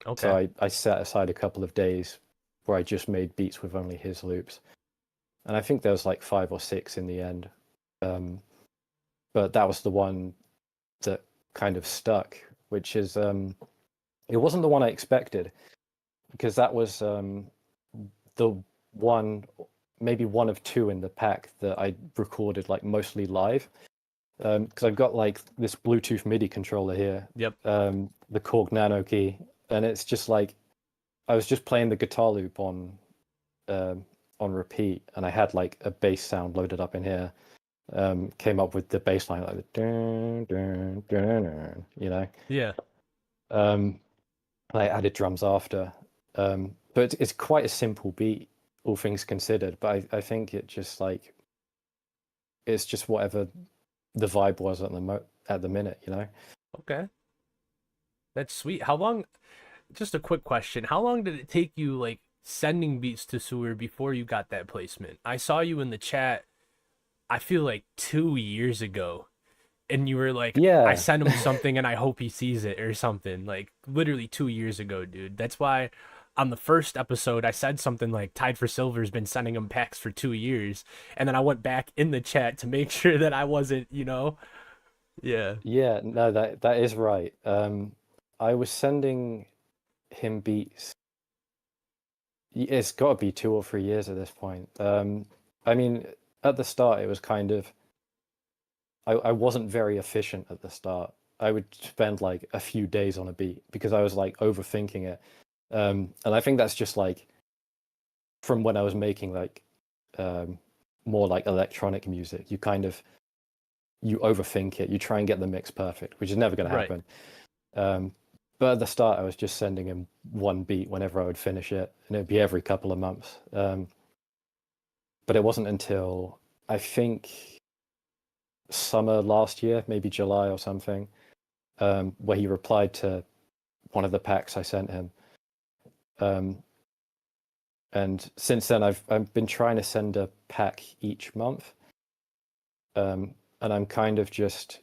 Okay. So I set aside a couple of days where I just made beats with only his loops. And I think there was like 5 or 6 in the end. But that was the one that kind of stuck, which is it wasn't the one I expected, because that was the one, maybe one of 2 in the pack that I recorded like mostly live. Because I've got like this Bluetooth MIDI controller here. Yep. The Korg Nano key, and it's just like I was just playing the guitar loop on repeat, and I had like a bass sound loaded up in here. Came up with the bass line like the dun, dun, dun, dun, you know. Yeah. I added drums after, but it's quite a simple beat, all things considered. But I think it just like it's just whatever the vibe was at the minute, you know. Okay. That's sweet. How long? Just a quick question. How long did it take you like sending beats to Sewer before you got that placement? I saw you in the chat, I feel like 2 years ago, and you were like, Yeah. I sent him something and I hope he sees it or something. Like literally 2 years ago, dude. That's why on the first episode I said something like tiedforsilver's been sending him packs for 2 years, and then I went back in the chat to make sure that I wasn't, you know. Yeah. Yeah, no, that is right. I was sending him beats. It's got to be 2 or 3 years at this point. I mean, at the start, it was kind of. I wasn't very efficient at the start. I would spend like a few days on a beat because I was like overthinking it. And I think that's just like from when I was making like more like electronic music. You overthink it. You try and get the mix perfect, which is never going to happen. But at the start, I was just sending him one beat whenever I would finish it, and it'd be every couple of months. But it wasn't until I think summer last year, maybe July or something, where he replied to one of the packs I sent him. And since then, I've been trying to send a pack each month. And I'm kind of just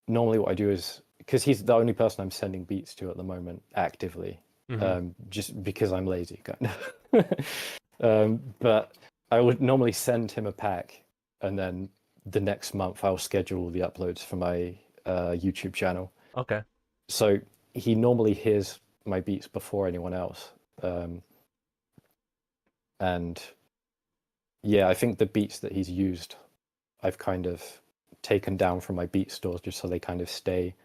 normally what I do is, because he's the only person I'm sending beats to at the moment actively, just because I'm lazy, kind of. But I would normally send him a pack, and then the next month I'll schedule the uploads for my YouTube channel. Okay. So he normally hears my beats before anyone else. And yeah, I think the beats that he's used, I've kind of taken down from my beat stores just so they kind of stay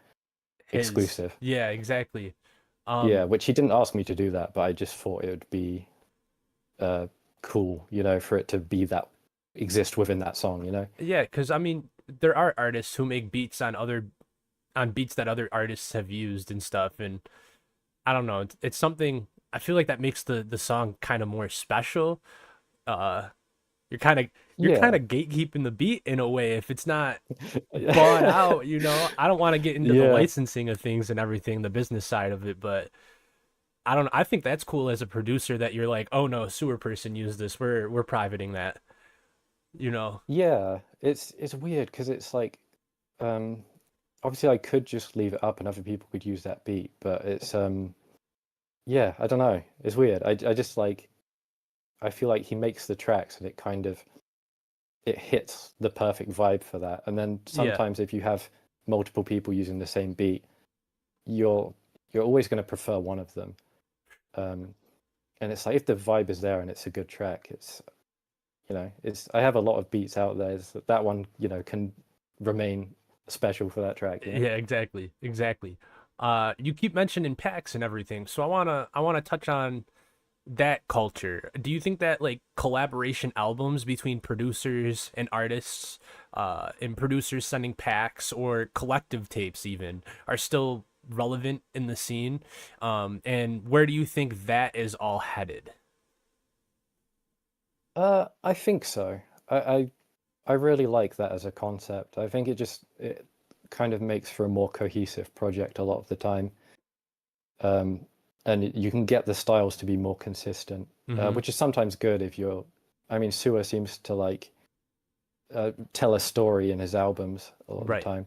exclusive. Yeah, exactly. Yeah, which he didn't ask me to do that, but I just thought it would be cool, you know, for it to be that exist within that song, you know. Yeah, because I mean, there are artists who make beats on beats that other artists have used and stuff, and I don't know, it's something I feel like that makes the song kind of more special. You're kind of gatekeeping the beat in a way if it's not bought out, you know. I don't want to get into the licensing of things and everything, the business side of it, but I don't know. I think that's cool as a producer that you're like, oh no, Sewerperson used this. We're privating that, you know. Yeah, it's weird because it's like, obviously I could just leave it up and other people could use that beat, but it's yeah, I don't know. It's weird. I just like, I feel like he makes the tracks and it hits the perfect vibe for that. And then sometimes if you have multiple people using the same beat, you're always going to prefer one of them. And it's like if the vibe is there and it's a good track, it's, you know, I have a lot of beats out there. That one, you know, can remain special for that track. You know? Yeah, exactly. You keep mentioning packs and everything, so I wanna touch on that culture, do you think that like collaboration albums between producers and artists, and producers sending packs or collective tapes even are still relevant in the scene? And where do you think that is all headed? I think so. I really like that as a concept. I think it kind of makes for a more cohesive project a lot of the time. Um, and you can get the styles to be more consistent, Mm-hmm. which is sometimes good if I mean, Sewer seems to like tell a story in his albums a lot of the Right. time.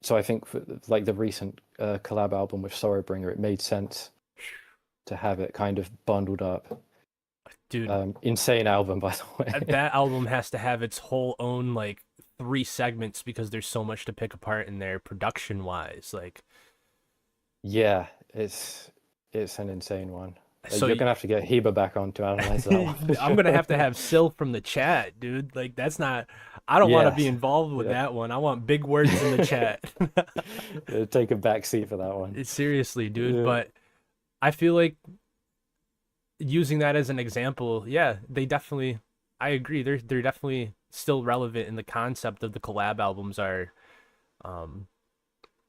So I think for like the recent collab album with Sorrowbringer, it made sense to have it kind of bundled up. Dude, Insane album, by the way. that album has to have its whole own like three segments because there's so much to pick apart in there production wise. Like, Yeah, it's an insane one. so You're gonna have to get Heba back on to analyze that one for I'm gonna have to sure. have Sil from the chat, dude. Like that's not. I don't want to be Yes, involved with yeah. that one. I want big words in the chat. Take a back seat for that one. Seriously, dude. Yeah, But I feel like using that as an example, yeah, they definitely. I agree. They're definitely still relevant, and the concept of the collab albums are. Um,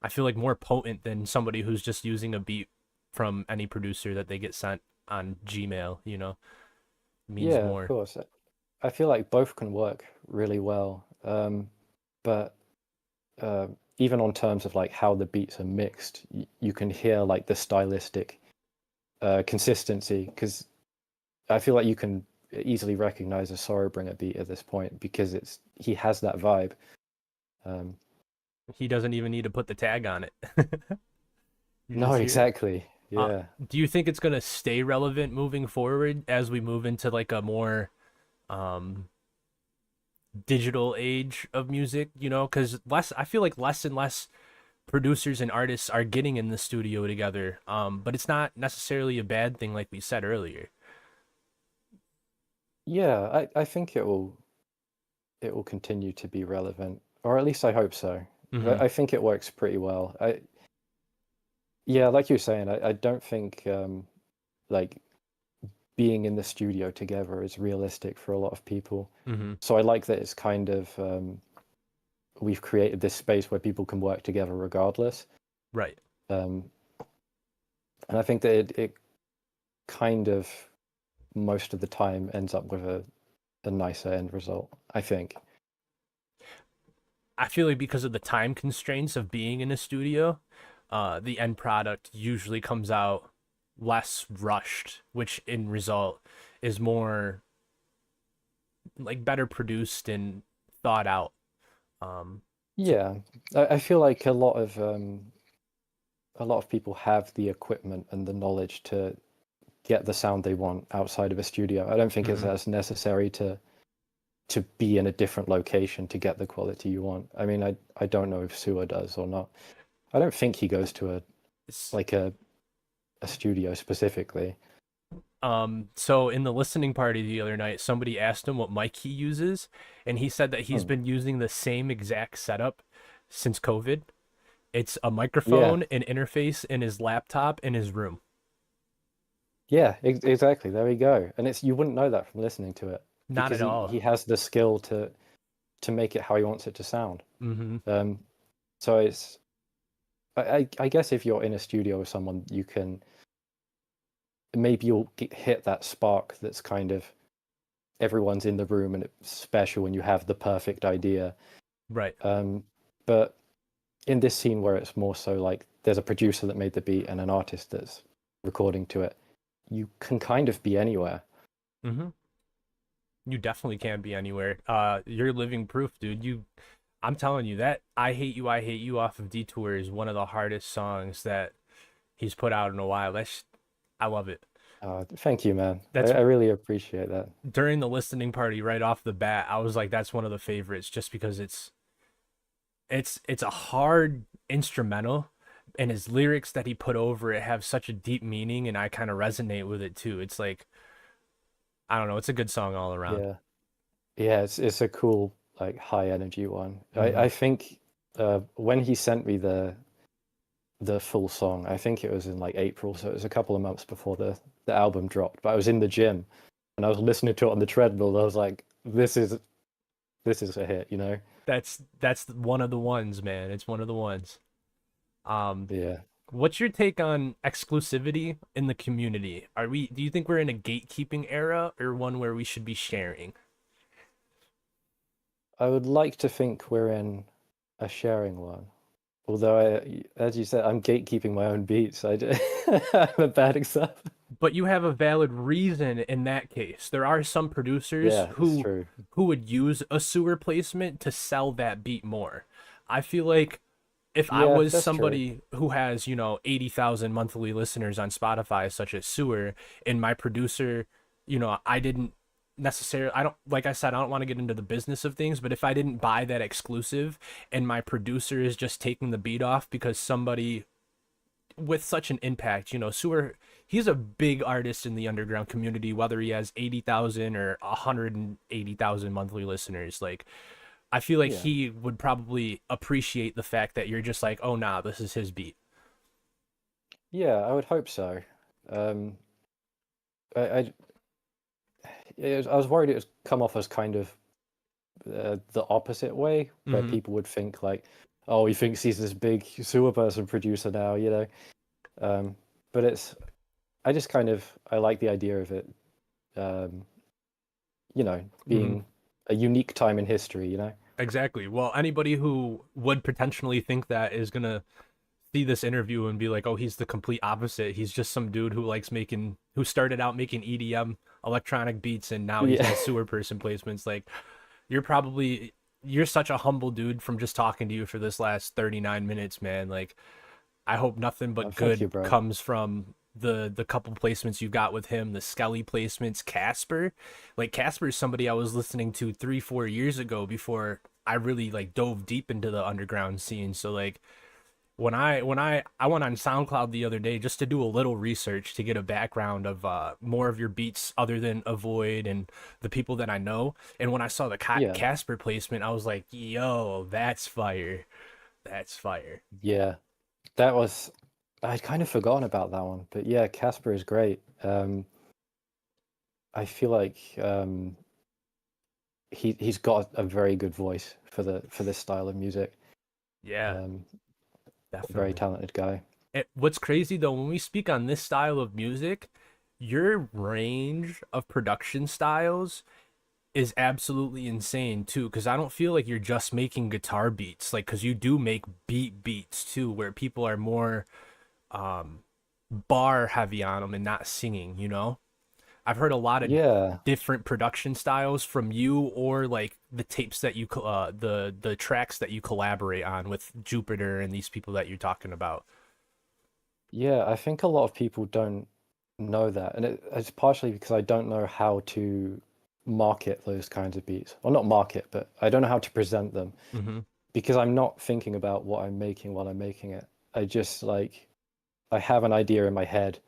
I feel like more potent than somebody who's just using a beat from any producer that they get sent on Gmail. Means yeah, of more. course. I feel like both can work really well. But uh, even on terms of like how the beats are mixed, you can hear like the stylistic consistency because I feel like you can easily recognize a Sorrowbringer beat at this point because he has that vibe. Um, He doesn't even need to put the tag on it. You no, just hear it. exactly. Uh, Yeah. do you think it's gonna stay relevant moving forward as we move into like a more um digital age of music? Because I feel like less and less producers and artists are getting in the studio together. But it's not necessarily a bad thing, like we said earlier. Yeah, I think it will continue to be relevant, or at least I hope so. Mm-hmm. I think it works pretty well. Yeah, like you were saying, I don't think like being in the studio together is realistic for a lot of people. Mm-hmm. So I like that it's kind of we've created this space where people can work together regardless. Right. Um, and I think that it kind of most of the time ends up with a nicer end result, I think. I feel like because of the time constraints of being in a studio, the end product usually comes out less rushed, which in result is more like better produced and thought out. Um, Yeah, I feel like a lot of people have the equipment and the knowledge to get the sound they want outside of a studio. I don't think it's mhm. as necessary to be in a different location to get the quality you want. I mean, I don't know if Sua does or not. I don't think he goes to a It's- like a studio specifically. so in the listening party the other night, somebody asked him what mic he uses, and he said that he's Hmm. been using the same exact setup since COVID. It's a Yeah, microphone, an interface, and his laptop in his room. yeah, exactly. There we go. And it's you wouldn't know that from listening to it Not because at he all. has the skill to make it how he wants it to sound. Mm-hmm. Um, so I guess if you're in a studio with someone, you can maybe you'll hit that spark that's kind of everyone's in the room and it's special and you have the perfect idea. Right. But in this scene where it's more so like there's a producer that made the beat and an artist that's recording to it, you can kind of be anywhere. Mm-hmm. You definitely can be anywhere. You're living proof, dude. I'm telling you that I Hate You" off of Detour is one of the hardest songs that he's put out in a while. I love it. Thank you, man. I, That's I really appreciate that. during the listening party right off the bat. I was like, that's one of the favorites, just because it's a hard instrumental, and his lyrics that he put over it have such a deep meaning, and I kind of resonate with it too. It's like I don't know, it's a good song all around. Yeah, yeah, it's a cool like high energy one. I Hmm. I think when he sent me the full song. I think it was in like April, so it was a couple of months before the album dropped. But I was in the gym and I was listening to it on the treadmill. And I was like, this is a hit, you know? That's one of the ones, man. It's one of the ones. Yeah. What's your take on exclusivity in the community? Do you think we're in a gatekeeping era or one where we should be sharing? I would like to think we're in a sharing one. Although, as you said, I'm gatekeeping my own beats. I'm a bad example. But you have a valid reason in that case. There are some producers Yeah, it's true. who would use a sewer placement to sell that beat more. I feel like if I Yeah, was that's somebody who has, 80,000 monthly listeners on Spotify, such as Sewer, and my producer, I didn't necessarily, I don't, like I said, I don't want to get into the business of things, but if I didn't buy that exclusive and my producer is just taking the beat off because somebody with such an impact, Sewer, he's a big artist in the underground community, whether he has 80,000 or 180,000 monthly listeners. Like, I feel like Yeah. he would probably appreciate the fact that you're just like, oh, nah, this is his beat. Yeah, I would hope so. I was worried it would come off as kind of the opposite way, where Mhm. people would think like, oh, he thinks he's this big Sewerperson producer now, you know. But I just I like the idea of it, being a unique time in history, you know. Exactly. Well, anybody who would potentially think that is going to see this interview and be like, oh, he's the complete opposite. He's just some dude who started out making EDM electronic beats and now he's Yeah. got Sewerperson placements. Like, you're such a humble dude from just talking to you for this last 39 minutes, man. Like, I hope nothing but Thank good you, bro. comes from the couple placements you got with him, the Skelly placements, Casper. Like, Casper is somebody I was listening to 3-4 years ago before I really like dove deep into the underground scene. So like when I went on SoundCloud the other day just to do a little research to get a background of more of your beats other than Avoid and the people that I know. And when I saw the Yeah. Casper placement, I was like, yo, that's fire. That's fire. Yeah, I'd kind of forgotten about that one, but yeah, Casper is great. I feel like he's got a very good voice for this style of music. Yeah, Very definitely. talented guy. What's crazy though, when we speak on this style of music, your range of production styles is absolutely insane too. Because I don't feel like you're just making guitar beats, like because you do make beats too, where people are more bar heavy on them and not singing. I've heard a lot of Yeah, different production styles from you, or like the tapes that the tracks that you collaborate on with Jupiter and these people that you're talking about. yeah. I think a lot of people don't know that, and it's partially because I don't know how to market those kinds of beats. Well, not market, but I don't know how to present them Mm-hmm. because I'm not thinking about what I'm making while I'm making it. I just I have an idea in my head.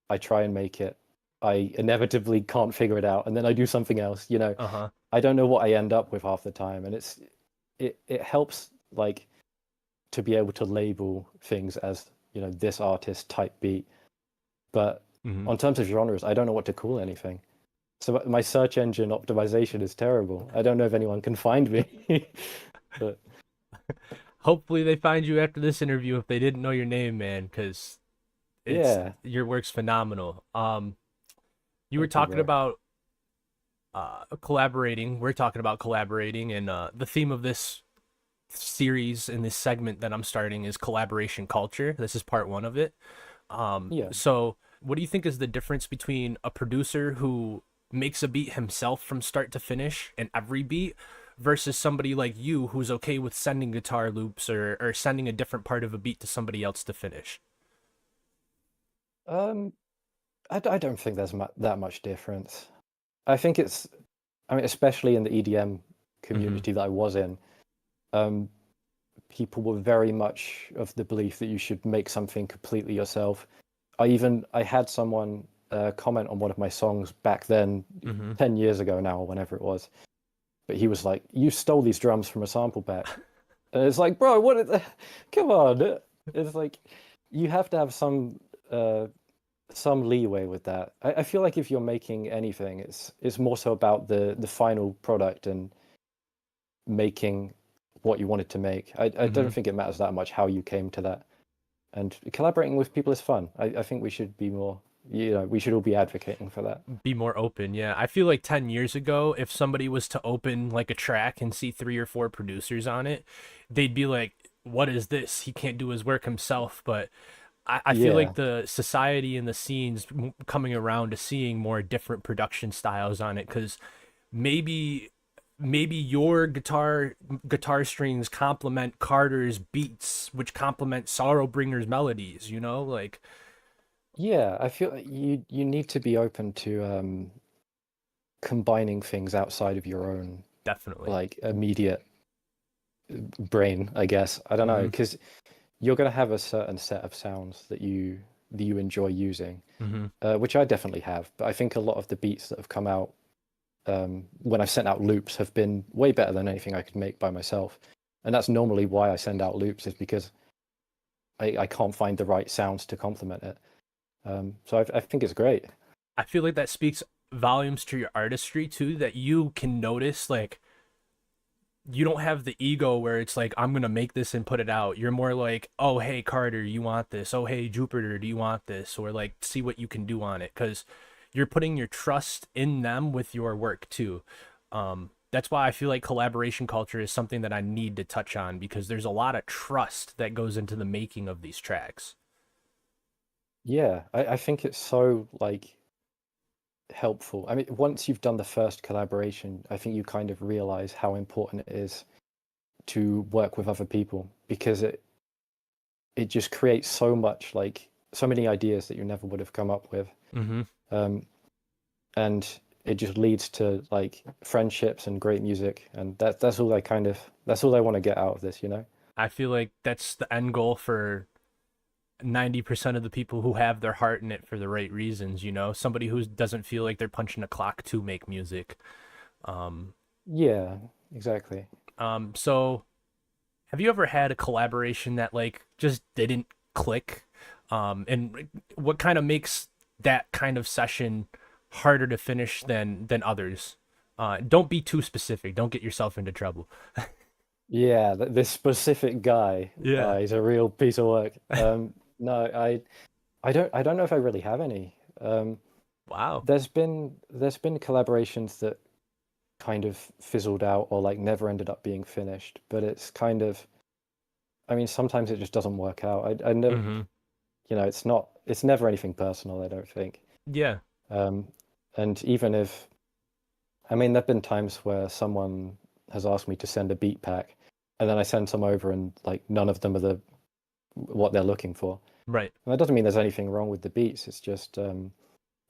I try and make it. I inevitably can't figure it out, and then I do something else. Uh-huh. I don't know what I end up with half the time, and it helps to be able to label things as this artist type beat. But Mm-hmm. on terms of genres, I don't know what to call anything. So my search engine optimization is terrible. I don't know if anyone can find me. But Hopefully they find you after this interview if they didn't know your name, man, because yeah, your work's phenomenal. You were thank you, talking bro. about collaborating. We're talking about collaborating, and the theme of this series and this segment that I'm starting is collaboration culture. This is part one of it. Yeah. So what do you think is the difference between a producer who makes a beat himself from start to finish and every beat versus somebody like you who's okay with sending guitar loops or sending a different part of a beat to somebody else to finish? I don't think there's that much difference. I think especially in the EDM community that I was in, people were very much of the belief that you should make something completely yourself. I had someone comment on one of my songs back then, 10 years ago now, or whenever it was. But he was like, "You stole these drums from a sample pack." And it's like, bro, come on. It's like, you have to have some leeway with that. I feel like if you're making anything, it's more so about the final product and making what you wanted to make. I don't think it matters that much how you came to that. And collaborating with people is fun. I think we should be more, we should all be advocating for that. Be more open. Yeah, I feel like 10 years ago, if somebody was to open like a track and see 3 or 4 producers on it, they'd be like, what is this? He can't do his work himself. But I feel Yeah. like the society and the scenes coming around to seeing more different production styles on it, because maybe your guitar strings complement Carter's beats, which complement Sorrowbringer's melodies, like Yeah, I feel like you need to be open to combining things outside of your own definitely. like immediate brain, I guess. I don't know, Mhm. because you're going to have a certain set of sounds that you enjoy using, which I definitely have. But I think a lot of the beats that have come out when I've sent out loops have been way better than anything I could make by myself. And that's normally why I send out loops, is because I can't find the right sounds to complement it. So I think it's great. I feel like that speaks volumes to your artistry too, that you can notice, like, you don't have the ego where it's like, I'm gonna make this and put it out. You're more like, oh hey Carter, you want this? Oh hey Jupiter, do you want this? Or like, see what you can do on it, because you're putting your trust in them with your work too. That's why I feel like collaboration culture is something that I need to touch on, because there's a lot of trust that goes into the making of these tracks. Yeah, I think it's so like helpful. I mean, once you've done the first collaboration, I think you kind of realize how important it is to work with other people, because it just creates so much, like so many ideas that you never would have come up with. Um, and it just leads to like friendships and great music, and that's all that's all I want to get out of this, I feel like that's the end goal for 90% of the people who have their heart in it for the right reasons, somebody who doesn't feel like they're punching a clock to make music. Yeah, exactly. So have you ever had a collaboration that like just didn't click? And what kind of makes that kind of session harder to finish than others? Don't be too specific. Don't get yourself into trouble. Yeah, this specific guy, Yeah. he's a real piece of work. No, I don't know if I really have any. Wow. There's been collaborations that kind of fizzled out or like never ended up being finished, but it's kind of, I mean, sometimes it just doesn't work out. I never, it's never anything personal, I don't think. Yeah. And even if, I mean, there've been times where someone has asked me to send a beat pack, and then I send some over, and like none of them are what they're looking for. Right. And that doesn't mean there's anything wrong with the beats. It's just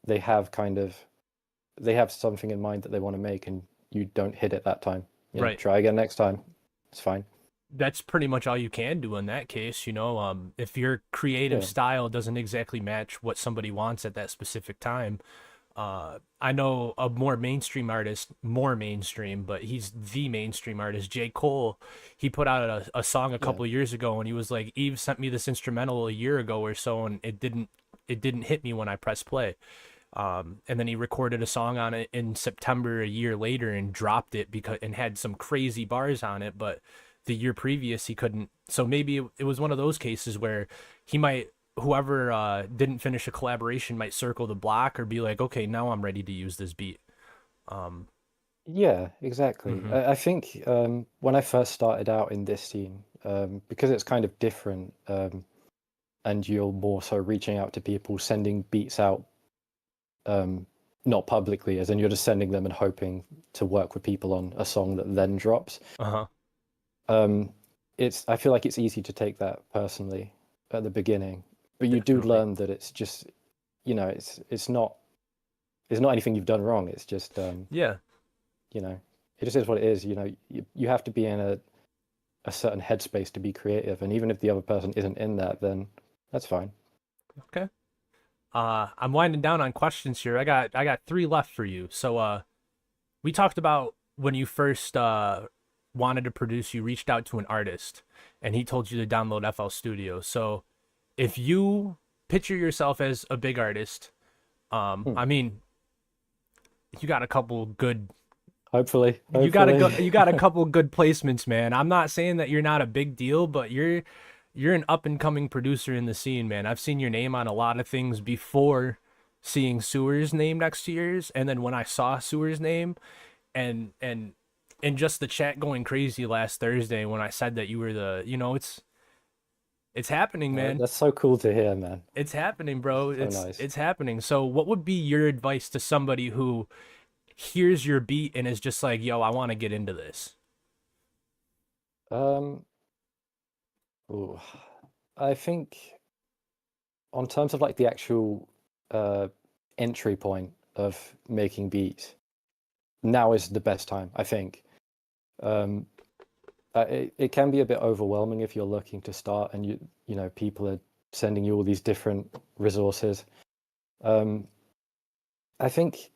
they have something in mind that they want to make, and you don't hit it that time. Right. Try again next time. It's fine. That's pretty much all you can do in that case, if your creative Yeah. style doesn't exactly match what somebody wants at that specific time. I know a more mainstream artist, more mainstream, but he's the mainstream artist, J. Cole. He put out a song a couple of years ago, and he was like, Eve sent me this instrumental a year ago or so, and it didn't hit me when I pressed play. And then he recorded a song on it in September a year later and dropped it and had some crazy bars on it, but the year previous he couldn't. So maybe it was one of those cases where whoever didn't finish a collaboration might circle the block or be like, okay, now I'm ready to use this beat. Yeah, exactly. I think when I first started out in this scene, because it's kind of different, and you're more so reaching out to people, sending beats out, not publicly, as in you're just sending them and hoping to work with people on a song that then drops. I feel like it's easy to take that personally at the beginning, but you do Definitely. learn that it's just, it's not anything you've done wrong. It's just, Yeah. it just is what it is. You have to be in a certain headspace to be creative, and even if the other person isn't in that, then that's fine. Okay. I'm winding down on questions here. I got 3 left for you. So we talked about when you first wanted to produce, you reached out to an artist and he told you to download FL Studio. So if you picture yourself as a big artist, I mean, you got a couple good Hopefully. you got a couple good placements, man. I'm not saying that you're not a big deal, but you're an up and coming producer in the scene, man. I've seen your name on a lot of things before seeing Sewer's name next to yours, and then when I saw Sewer's name and just the chat going crazy last Thursday when I said that you were it's happening, man. That's so cool to hear, man. It's happening, bro. So nice. It's happening. So what would be your advice to somebody who hears your beat and is just like, yo, I want to get into this? Ooh, I think on terms of like the actual entry point of making beats, now is the best time, I think. It can be a bit overwhelming if you're looking to start and you know people are sending you all these different resources. I think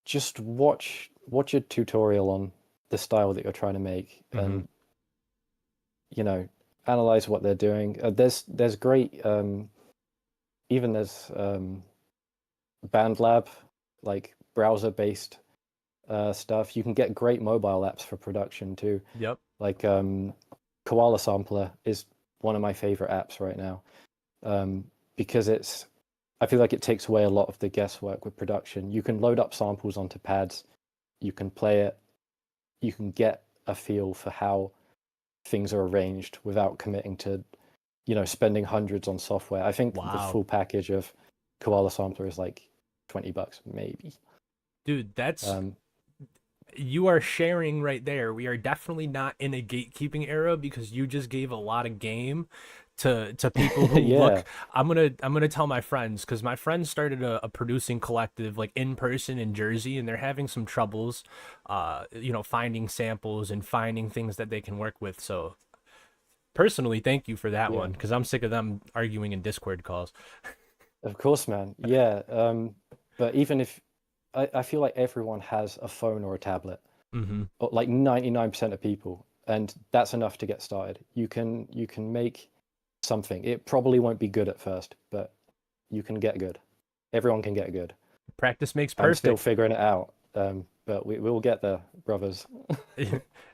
just watch a tutorial on the style that you're trying to make and you know analyze what they're doing. There's great even there's BandLab, like browser based stuff. You can get great mobile apps for production too. Yep. Like Koala Sampler is one of my favorite apps right now, because I feel like it takes away a lot of the guesswork with production. You can load up samples onto pads, you can play it, you can get a feel for how things are arranged without committing to, you know, spending hundreds on software. I think the full package of Koala Sampler is like $20 maybe. Dude, that's you are sharing right there. We are definitely not in a gatekeeping era because you just gave a lot of game to people who look. I'm gonna tell my friends, because my friends started a producing collective like in person in Jersey, and they're having some troubles you know, finding samples and finding things that they can work with. So personally, thank you for that one, because I'm sick of them arguing in Discord calls. Of course, man. Yeah. But even if I feel like everyone has a phone or a tablet, or like 99% of people, and that's enough to get started. You can make something. It probably won't be good at first, but you can get good. Everyone can get good. Practice makes perfect. I'm still figuring it out, but we'll get there, brothers.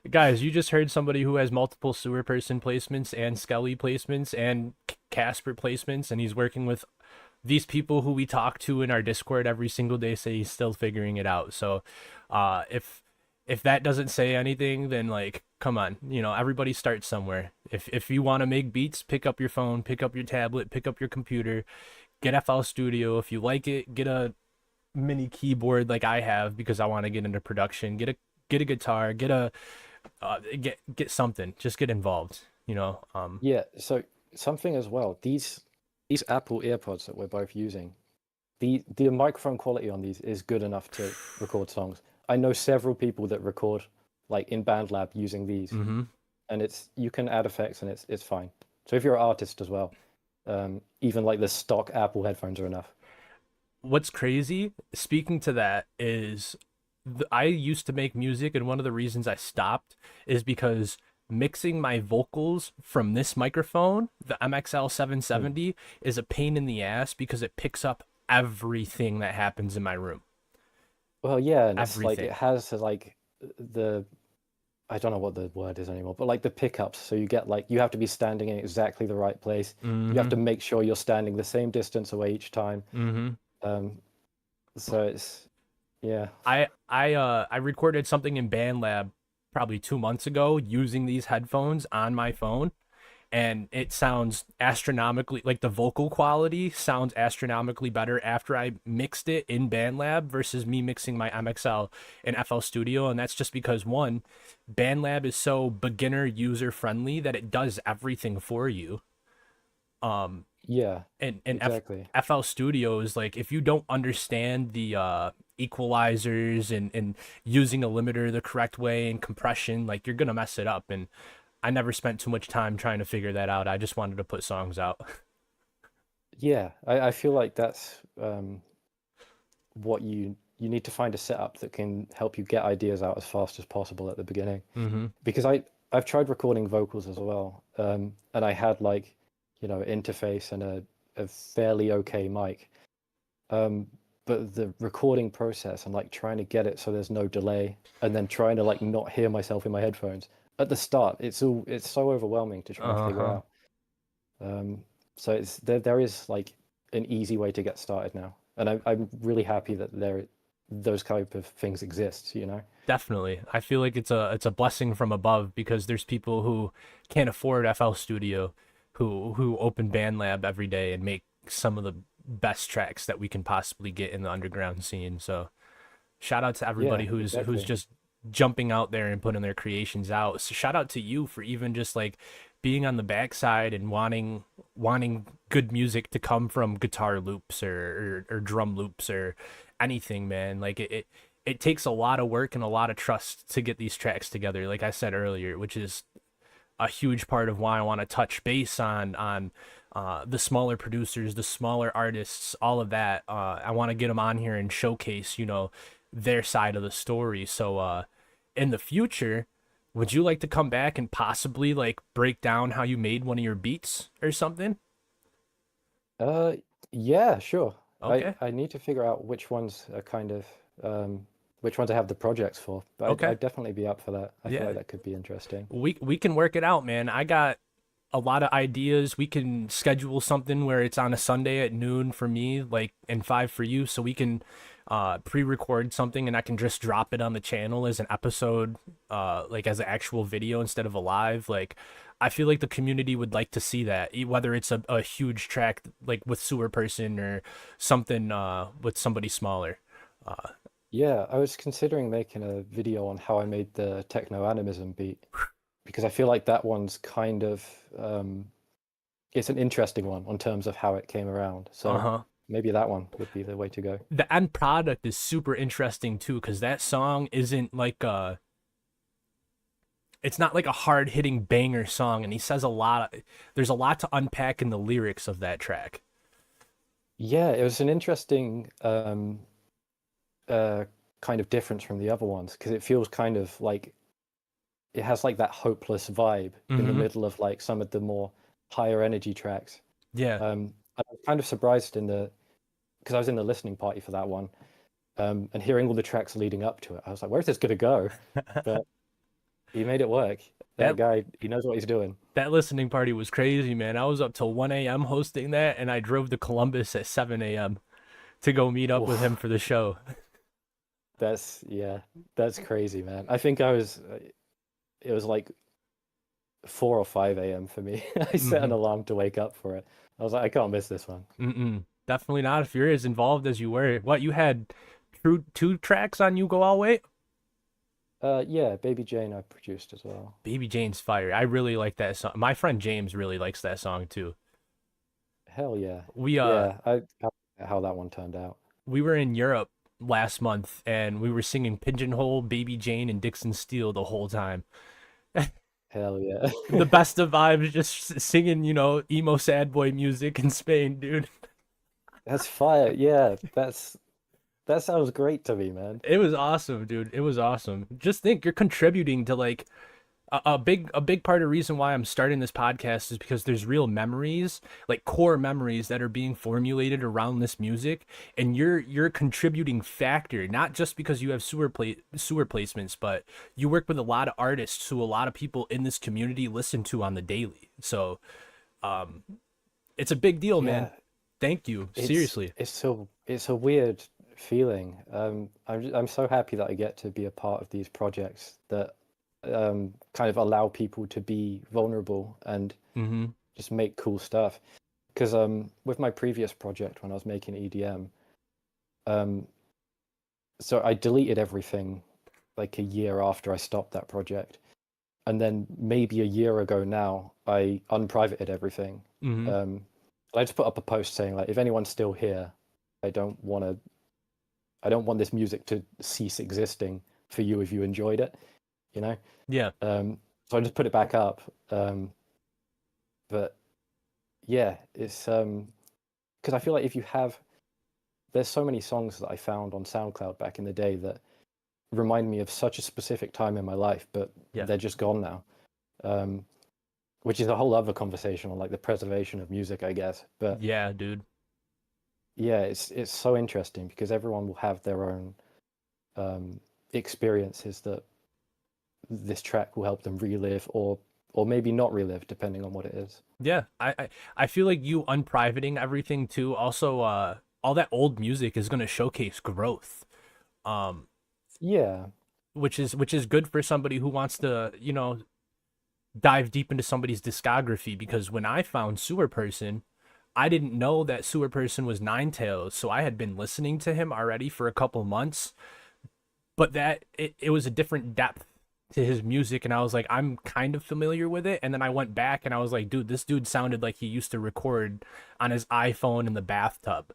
Guys, you just heard somebody who has multiple Sewerperson placements and Skelly placements and Casper placements, and he's working with these people who we talk to in our Discord every single day. Say he's still figuring it out. So if that doesn't say anything, then like, come on, you know, everybody starts somewhere. If you want to make beats, pick up your phone, pick up your tablet, pick up your computer, get FL Studio. If you like it, get a mini keyboard like I have because I want to get into production. Get a guitar, get something. Just get involved, you know. Yeah, so something as well. These Apple EarPods that we're both using, the microphone quality on these is good enough to record songs. I know several people that record like in BandLab using these, and you can add effects and it's fine. So if you're an artist as well, even like the stock Apple headphones are enough. What's crazy, speaking to that, is I used to make music, and one of the reasons I stopped is because mixing my vocals from this microphone, the MXL 770, is a pain in the ass because it picks up everything that happens in my room. Well, yeah, and it's Everything. like it has like I don't know what the word is anymore, but like the pickups. So you get like you have to be standing in exactly the right place. You have to make sure you're standing the same distance away each time. So it's I recorded something in BandLab probably 2 months ago using these headphones on my phone, and it sounds astronomically, like the vocal quality sounds astronomically better after I mixed it in BandLab versus me mixing my MXL in FL Studio. And that's just because, one, BandLab is so beginner user friendly that it does everything for you. Yeah, and exactly. FL Studio is like, if you don't understand the equalizers and using a limiter the correct way and compression, like, you're gonna mess it up. And I never spent too much time trying to figure that out. I just wanted to put songs out. Yeah, I feel like that's what you need to find a setup that can help you get ideas out as fast as possible at the beginning. Because I've tried recording vocals as well, and I had like interface and a fairly okay mic. But the recording process and like trying to get it so there's no delay, and then trying to like not hear myself in my headphones at the start, it's so overwhelming to try and figure out. So there is like an easy way to get started now, and I'm really happy that those type of things exist. Definitely. I feel like it's a blessing from above, because there's people who can't afford FL Studio who open BandLab every day and make some of the best tracks that we can possibly get in the underground scene. So shout out to everybody Yeah, who's exactly. just jumping out there and putting their creations out. So shout out to you for even just like being on the backside and wanting good music to come from guitar loops or drum loops or anything, man. Like it takes a lot of work and a lot of trust to get these tracks together, like I said earlier, which is a huge part of why I want to touch base on the smaller producers, the smaller artists, all of that. I want to get them on here and showcase, their side of the story. So in the future, would you like to come back and possibly like break down how you made one of your beats or something? Yeah, sure. Okay. I need to figure out which ones are kind of which ones I have the projects for, but Okay. I'd definitely be up for that. I feel Yeah. like that could be interesting. We can work it out, man. I got a lot of ideas. We can schedule something where it's on a Sunday at noon for me, like, and 5 for you, so we can pre-record something and I can just drop it on the channel as an episode, like as an actual video instead of a live. Like, I feel like the community would like to see that, whether it's a huge track like with Sewerperson or something with somebody smaller. Yeah, I was considering making a video on how I made the techno animism beat, because I feel like that one's kind of it's an interesting one in terms of how it came around. So Uh-huh. maybe that one would be the way to go. The end product is super interesting too, because that song isn't like it's not like a hard hitting banger song, and he says there's a lot to unpack in the lyrics of that track. Yeah, it was an interesting kind of difference from the other ones, because it feels kind of like it has like that hopeless vibe in the middle of like some of the more higher energy tracks. Yeah. I was kind of surprised because I was in the listening party for that one, and hearing all the tracks leading up to it, I was like, where's this gonna go? But he made it work. That guy, he knows what he's doing. That listening party was crazy, man. I was up till 1 a.m. hosting that, and I drove to Columbus at 7 a.m. to go meet up with him for the show. That's crazy, man. I think it was like 4 or 5 a.m. for me. I set an alarm to wake up for it. I was like, I can't miss this one. Definitely not if you're as involved as you were. What, you had two tracks on You Go All Way? Yeah, Baby Jane I produced as well. Baby Jane's fire. I really like that song. My friend James really likes that song too. Hell yeah. I How that one turned out. We were in Europe last month and we were singing Pigeonhole, Baby Jane, and Dixon Steel the whole time. Hell yeah. The best of vibes, just singing, emo sad boy music in Spain, dude. That's fire. Yeah, that sounds great to me, man. It was awesome, dude. It was awesome. Just think you're contributing to like a big part of the reason why I'm starting this podcast is because there's real memories, like core memories that are being formulated around this music, and you're a contributing factor, not just because you have sewer placements, but you work with a lot of artists who a lot of people in this community listen to on the daily. So it's a big deal, man. Thank you. Seriously. It's a weird feeling. I'm so happy that I get to be a part of these projects that kind of allow people to be vulnerable and just make cool stuff. Because with my previous project, when I was making EDM, so I deleted everything like a year after I stopped that project, and then maybe a year ago now I unprivated everything. I just put up a post saying like, if anyone's still here, I don't want this music to cease existing for you if you enjoyed it. Yeah. So I just put it back up. But yeah, it's because I feel like there's so many songs that I found on SoundCloud back in the day that remind me of such a specific time in my life, but they're just gone now. which is a whole other conversation on like the preservation of music, I guess. But Yeah, dude. yeah, it's so interesting because everyone will have their own experiences that this track will help them relive or maybe not relive, depending on what it is. Yeah, I feel like you unprivating everything too. Also, all that old music is gonna showcase growth, um, Yeah, which is good for somebody who wants to, you know, dive deep into somebody's discography. Because when I found Sewerperson, I didn't know that Sewerperson was Nine Tails, so I had been listening to him already for a couple months, but that it was a different depth to his music, and I was like, I'm kind of familiar with it. And then I went back and I was like, dude, this dude sounded like he used to record on his iPhone in the bathtub,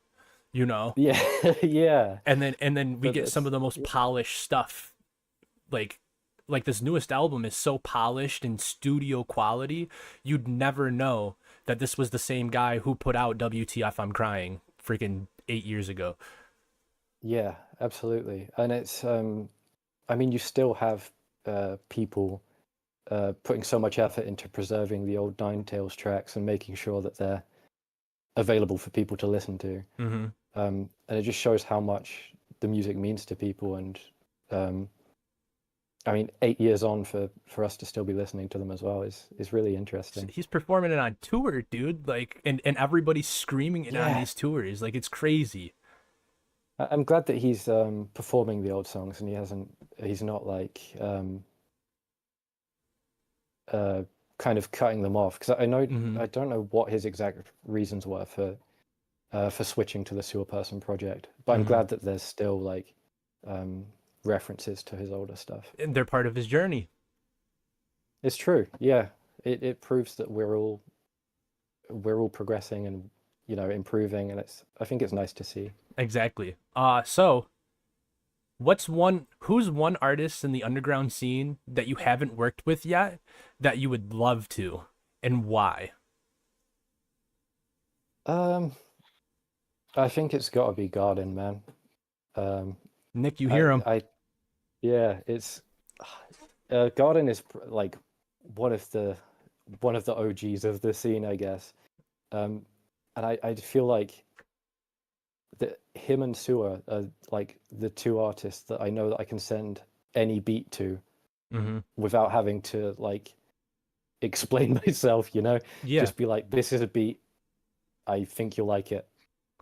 you know? yeah, yeah. And then we But get some of the most polished stuff. Like this newest album is so polished and studio quality, you'd never know that this was the same guy who put out WTF I'm Crying freaking 8 years ago. Yeah, absolutely. And it's I mean, you still have people putting so much effort into preserving the old Nine Tails tracks and making sure that they're available for people to listen to. Mm-hmm. And it just shows how much the music means to people. And I mean, 8 years on for us to still be listening to them as well is really interesting. He's performing it on tour, dude. Like, and everybody's screaming it on these tours. Like, it's crazy. I'm glad that he's performing the old songs and he's not like kind of cutting them off, because I know I don't know what his exact reasons were for switching to the Sewerperson project, but I'm glad that there's still like references to his older stuff. And they're part of his journey. It's true, yeah. It proves that we're all progressing and, you know, improving, and I think it's nice to see. Exactly. So who's one artist in the underground scene that you haven't worked with yet that you would love to, and why? I think it's got to be Garden, man. Nick, you hear him. Yeah, it's Garden is like one of the OGs of the scene, I guess. And I feel like that him and Sewer are like the two artists that I know that I can send any beat to without having to like explain myself, you know? Yeah. Just be like, this is a beat. I think you'll like it.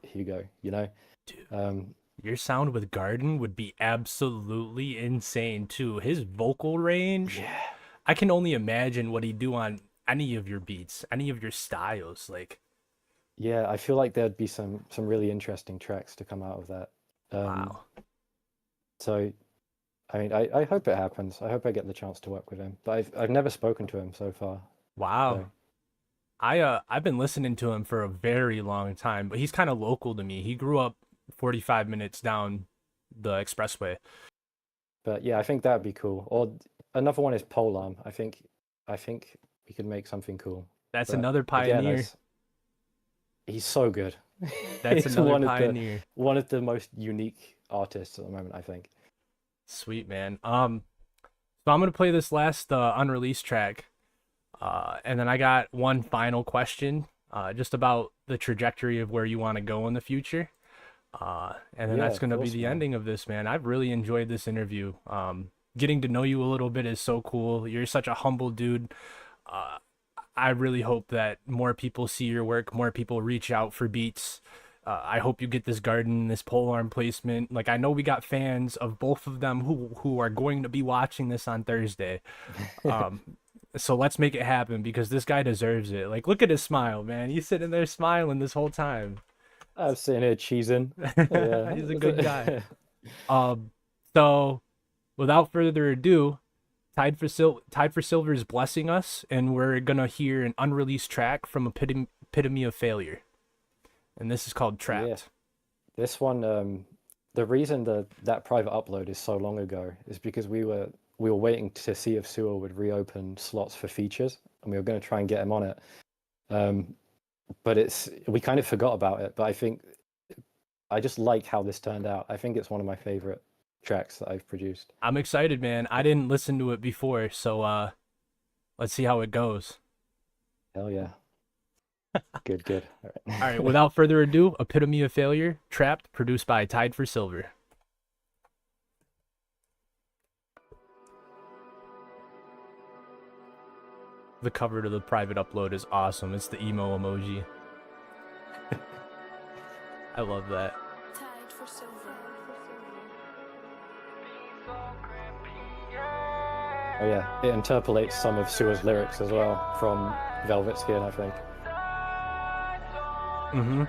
Here you go, you know? Dude, your sound with Garden would be absolutely insane too. His vocal range, Yeah. I can only imagine what he'd do on any of your beats, any of your styles. Like, Yeah, I feel like there'd be some really interesting tracks to come out of that. wow. So, I mean, I hope it happens. I hope I get the chance to work with him. But I've never spoken to him so far. Wow. So, I've been listening to him for a very long time, but he's kind of local to me. He grew up 45 minutes down the expressway. but yeah, I think that'd be cool. Or another one is Polarm. I think we could make something cool. That's But another again, pioneer. he's so good. That's He's another one pioneer. one of the most unique artists at the moment, I think. Sweet, man. So I'm gonna play this last unreleased track, and then I got one final question, just about the trajectory of where you want to go in the future, and then Yeah, that's of gonna be course, the man. ending of this, man. I've really enjoyed this interview. Getting to know you a little bit is so cool. You're such a humble dude. I really hope that more people see your work, more people reach out for beats. I hope you get this Garden, this polearm placement. Like, I know we got fans of both of them who are going to be watching this on Thursday. So let's make it happen, because this guy deserves it. Like, look at his smile, man. He's sitting there smiling this whole time. I'm sitting here cheesing. Yeah. He's a good guy. So without further ado, Tied for Silver is blessing us, and we're gonna hear an unreleased track from Epitome of Failure, and this is called Trapped. Yeah. This one, the reason that private upload is so long ago is because we were waiting to see if Sewer would reopen slots for features, and we were going to try and get him on it. But we kind of forgot about it. But I think I just like how this turned out. I think it's one of my favorite tracks that I've produced. I'm excited, man. I didn't listen to it before, so let's see how it goes. Hell yeah. Good, good. All All right. right, without further ado, Epitome of Failure, Trapped, produced by Tied for Silver. The cover to the private upload is awesome. It's the emo emoji. I love that. Tied for silver. Oh yeah, it interpolates some of Sewer's lyrics as well from Velvet Skin, I think. Mm-hmm.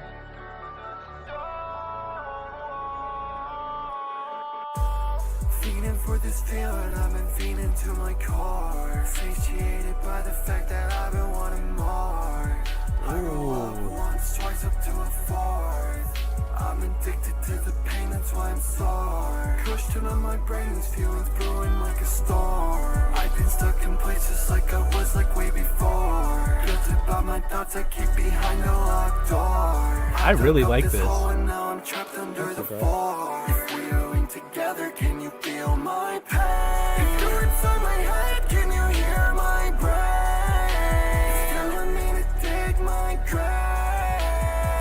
Feeding for this feeling, I've been feeding to my core. Satiated by the fact that I've been wanting more. I roll up once, twice up to a fourth. I'm addicted to the pain, that's why I'm sore. Pushed into my brain, these feelings brewing like a storm. I've been stuck in places like I was like way before. Guilty about my thoughts I keep behind a locked door. I really like this. And now I'm trapped under the floor. If we are in together, can you feel my pain? If you're inside my head, can you hear my brain? It's telling me to dig my grave.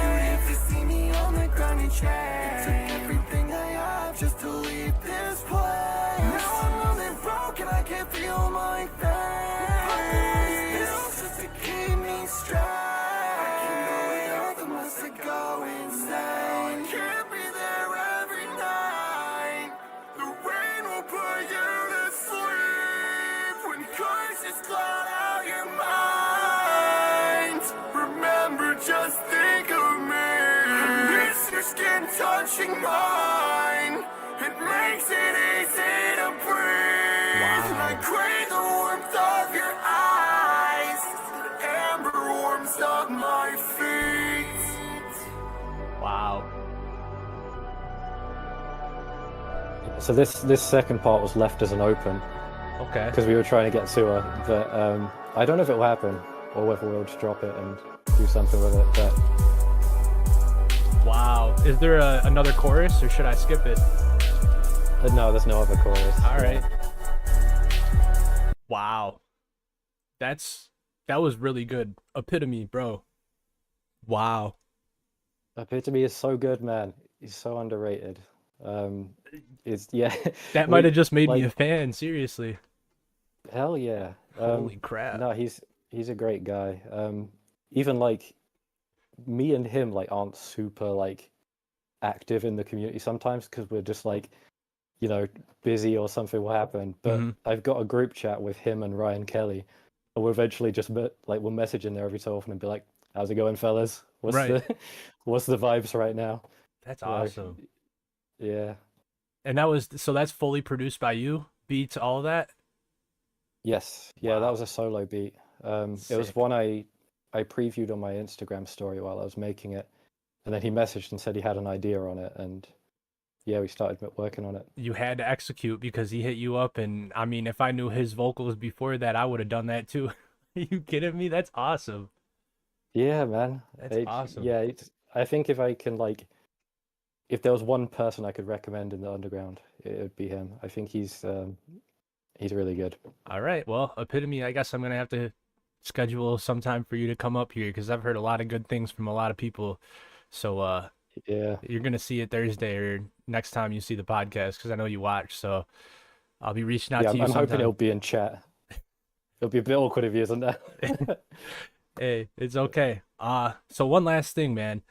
You'd hate to see me on the ground in chains. It took everything I have just to leave this place. Now I'm only broken, I can't feel my face. Pills just to keep me straight. I can't go without them unless I go insane. Can't be there every night. The rain will put you to sleep. When curses cloud out your mind, remember, just think of me. I miss your skin touching mine. It makes it easy to breathe. And I crave the warmth of your eyes. The amber warms up my feet. Wow. So this second part was left as an open Okay. because we were trying to get Sewer, but I don't know if it will happen or whether we'll just drop it and do something with it. But Wow. Is there another chorus, or should I skip it? no, there's no other chorus. All right. Wow. That was really good. Epitome, bro. Wow. Epitome is so good, man. He's so underrated. It's yeah. That might have just made me like, a fan, seriously. hell yeah. Holy crap. No, he's a great guy. Even like me and him like aren't super like active in the community sometimes because we're just like, you know, busy or something will happen. But I've got a group chat with him and Ryan Kelly, and we'll eventually just we'll message in there every so often and be like, "How's it going, fellas? What's the vibes right now?" That's awesome. Yeah. And that's fully produced by you? Beats, all of that? Yes. Yeah, that was a solo beat. It was Sick. one I previewed on my Instagram story while I was making it, and then he messaged and said he had an idea on it, and yeah, we started working on it. You had to execute because he hit you up, and I mean, if I knew his vocals before that, I would have done that too. Are you kidding me? That's awesome. Yeah, man. That's awesome. Yeah, I think if I can if there was one person I could recommend in the underground, it would be him. I think he's really good. All right. Well, Epitome, I guess I'm going to have to schedule some time for you to come up here because I've heard a lot of good things from a lot of people. So Yeah. you're going to see it Thursday or next time you see the podcast because I know you watch. So I'll be reaching out Yeah, to you I'm hoping sometime. he'll be in chat. It'll be a bit awkward if he isn't there. Hey, it's okay. So one last thing, man.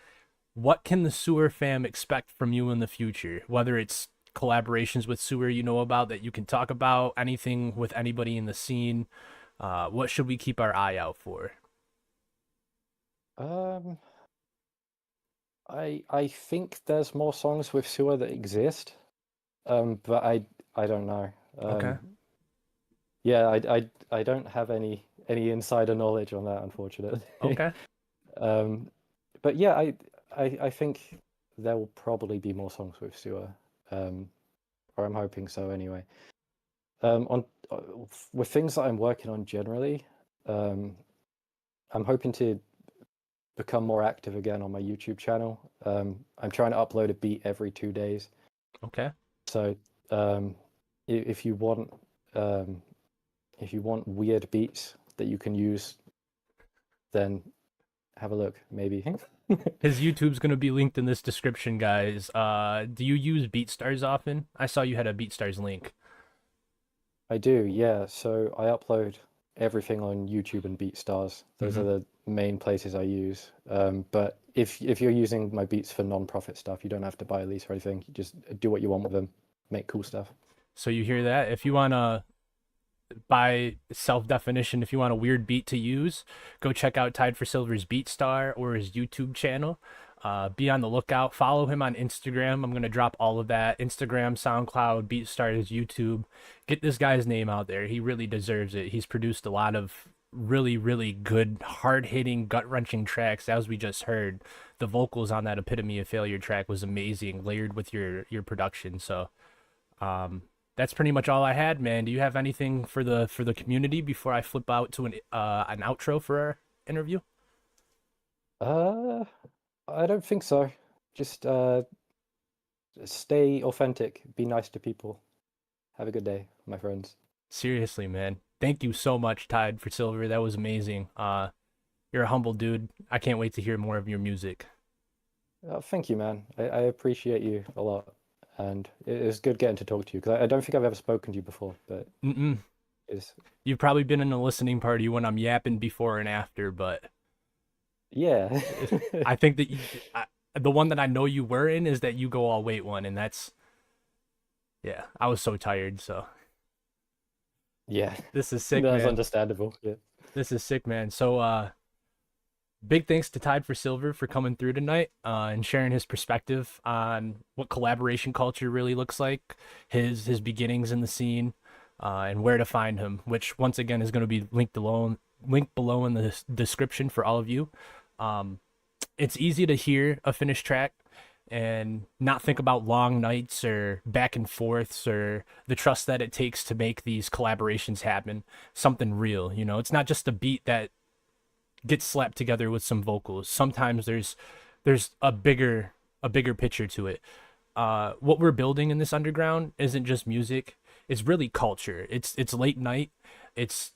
What can the Sewer fam expect from you in the future? Whether it's collaborations with Sewer you know about that you can talk about, anything with anybody in the scene, what should we keep our eye out for? I think there's more songs with Sewer that exist, but I don't know. Okay. Yeah, I don't have any insider knowledge on that, unfortunately. Okay. But yeah, I think there will probably be more songs with Sewer, or I'm hoping so anyway. With things that I'm working on generally, I'm hoping to become more active again on my YouTube channel. I'm trying to upload a beat every 2 days. Okay. So if you want weird beats that you can use then have a look, maybe. His YouTube's gonna be linked in this description, guys. Do you use BeatStars often? I saw you had a BeatStars link. I do, yeah. So I upload everything on YouTube and BeatStars. Those are the main places I use. But if you're using my beats for non-profit stuff, you don't have to buy a lease or anything. You just do what you want with them, make cool stuff. So you hear that? If you wanna, by self-definition, if you want a weird beat to use, go check out Tied for Silver's BeatStar or his YouTube channel. Be on the lookout. Follow him on Instagram. I'm going to drop all of that. Instagram, SoundCloud, BeatStar, his YouTube. Get this guy's name out there. He really deserves it. He's produced a lot of really, really good, hard-hitting, gut-wrenching tracks, as we just heard. The vocals on that Epitome of Failure track was amazing, layered with your production. So that's pretty much all I had, man. Do you have anything for the community before I flip out to an outro for our interview? I don't think so. Just stay authentic. Be nice to people. Have a good day, my friends. Seriously, man. Thank you so much, Tied for Silver. That was amazing. You're a humble dude. I can't wait to hear more of your music. Thank you, man. I appreciate you a lot. And it was good getting to talk to you, because I don't think I've ever spoken to you before, but You've probably been in a listening party when I'm yapping before and after, but yeah. I think that the one that I know you were in is that You Go All Wait one, and that's, yeah, I was so tired, so. Yeah. This is sick, That's man. understandable, yeah. This is sick, man. So, big thanks to Tied for Silver for coming through tonight and sharing his perspective on what collaboration culture really looks like, his beginnings in the scene, and where to find him, which once again is going to be linked below in the description for all of you. It's easy to hear a finished track and not think about long nights or back and forths or the trust that it takes to make these collaborations happen. Something real, you know. It's not just a beat that gets slapped together with some vocals. Sometimes there's a bigger picture to it. What we're building in this underground isn't just music. It's really culture. It's late night. It's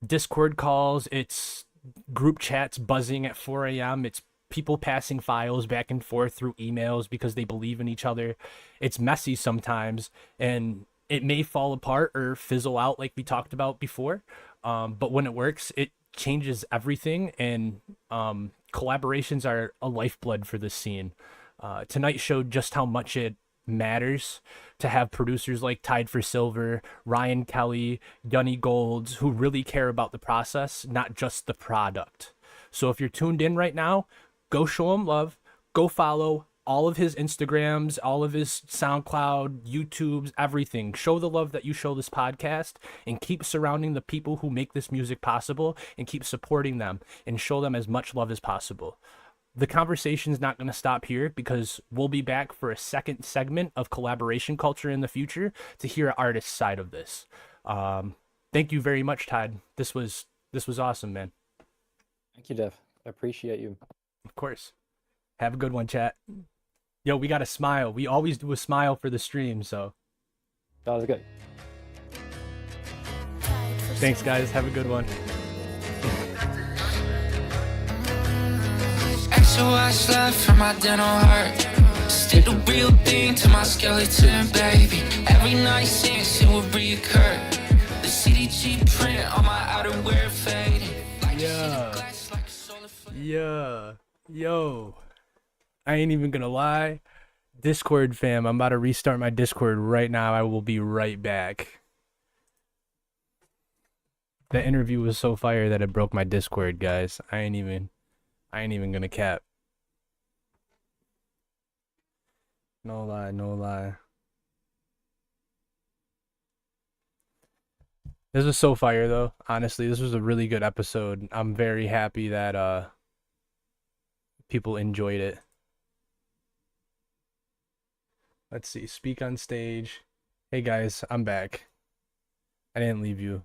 Discord calls. It's group chats buzzing at 4 a.m. It's people passing files back and forth through emails because they believe in each other. It's messy sometimes, and it may fall apart or fizzle out like we talked about before. But when it works, it changes everything, and collaborations are a lifeblood for this scene. Tonight showed just how much it matters to have producers like Tied for Silver, Ryan Kelly, Gunny Golds, who really care about the process, not just the product. So if you're tuned in right now, go show him love. Go follow all of his Instagrams, all of his SoundCloud, YouTubes, everything. Show the love that you show this podcast, and keep surrounding the people who make this music possible, and keep supporting them and show them as much love as possible. The conversation's not going to stop here, because we'll be back for a second segment of collaboration culture in the future to hear an artist's side of this. Thank you very much, Todd. This was awesome, man. Thank you, Dev. I appreciate you. Of course. Have a good one, chat. Yo, we got a smile. We always do a smile for the stream, so. That was good. Thanks, guys. Have a good one. SOS left from my dental heart. Stick the real thing to my skeleton, baby. Every night since it would reoccur. The CDG print on my outerwear fading. Yeah. Yo. I ain't even gonna lie. Discord fam, I'm about to restart my Discord right now. I will be right back. The interview was so fire that it broke my Discord, guys. I ain't even gonna cap. No lie. This was so fire though. Honestly, this was a really good episode. I'm very happy that people enjoyed it. Let's see. Speak on stage. Hey guys, I'm back. I didn't leave you.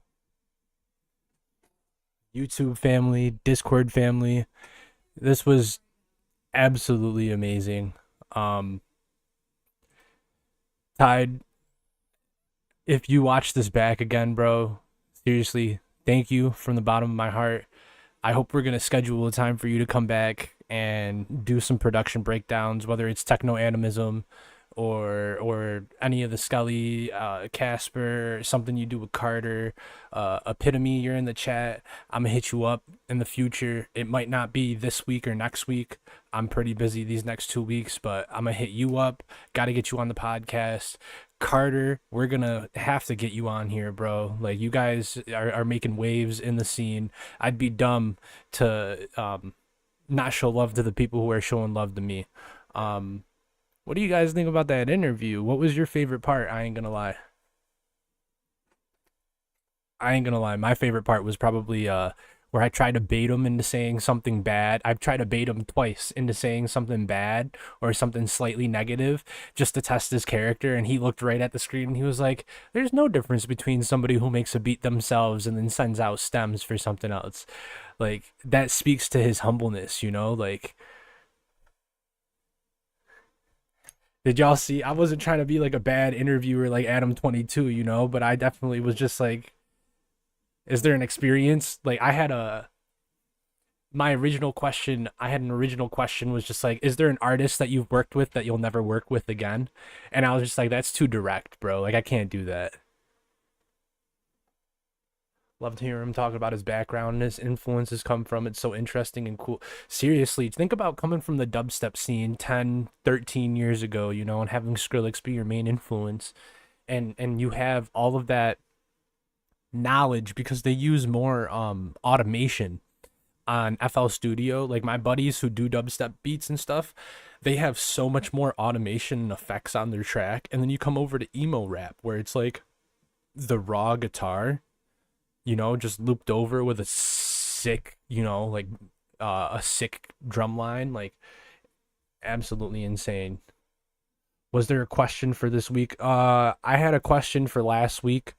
YouTube family, Discord family. This was absolutely amazing. Tide, if you watch this back again, bro, seriously, thank you from the bottom of my heart. I hope we're gonna schedule a time for you to come back and do some production breakdowns, whether it's techno animism or any of the Scully, Casper, something you do with Carter, Epitome, you're in the chat. I'm gonna hit you up in the future. It might not be this week or next week. I'm pretty busy these next 2 weeks, but I'm gonna hit you up. Gotta get you on the podcast. Carter, we're gonna have to get you on here, bro. Like, you guys are making waves in the scene. I'd be dumb to not show love to the people who are showing love to me. What do you guys think about that interview? What was your favorite part? I ain't gonna lie. My favorite part was probably where I tried to bait him into saying something bad. I've tried to bait him twice into saying something bad or something slightly negative just to test his character, and he looked right at the screen and he was like, there's no difference between somebody who makes a beat themselves and then sends out stems for something else. Like, that speaks to his humbleness, you know? Like, did y'all see? I wasn't trying to be like a bad interviewer like Adam 22, you know, but I definitely was just like, is there an experience? Like, I had an original question was just like, is there an artist that you've worked with that you'll never work with again? And I was just like, that's too direct, bro. Like, I can't do that. Love to hear him talk about his background and his influences come from. It's so interesting and cool. Seriously, think about coming from the dubstep scene 10, 13 years ago, you know, and having Skrillex be your main influence. And you have all of that knowledge because they use more automation on FL Studio. Like, my buddies who do dubstep beats and stuff, they have so much more automation and effects on their track. And then you come over to emo-rap where it's like the raw guitar, you know, just looped over with a sick, you know, like a sick drum line. Like, absolutely insane. Was there a question for this week? I had a question for last week.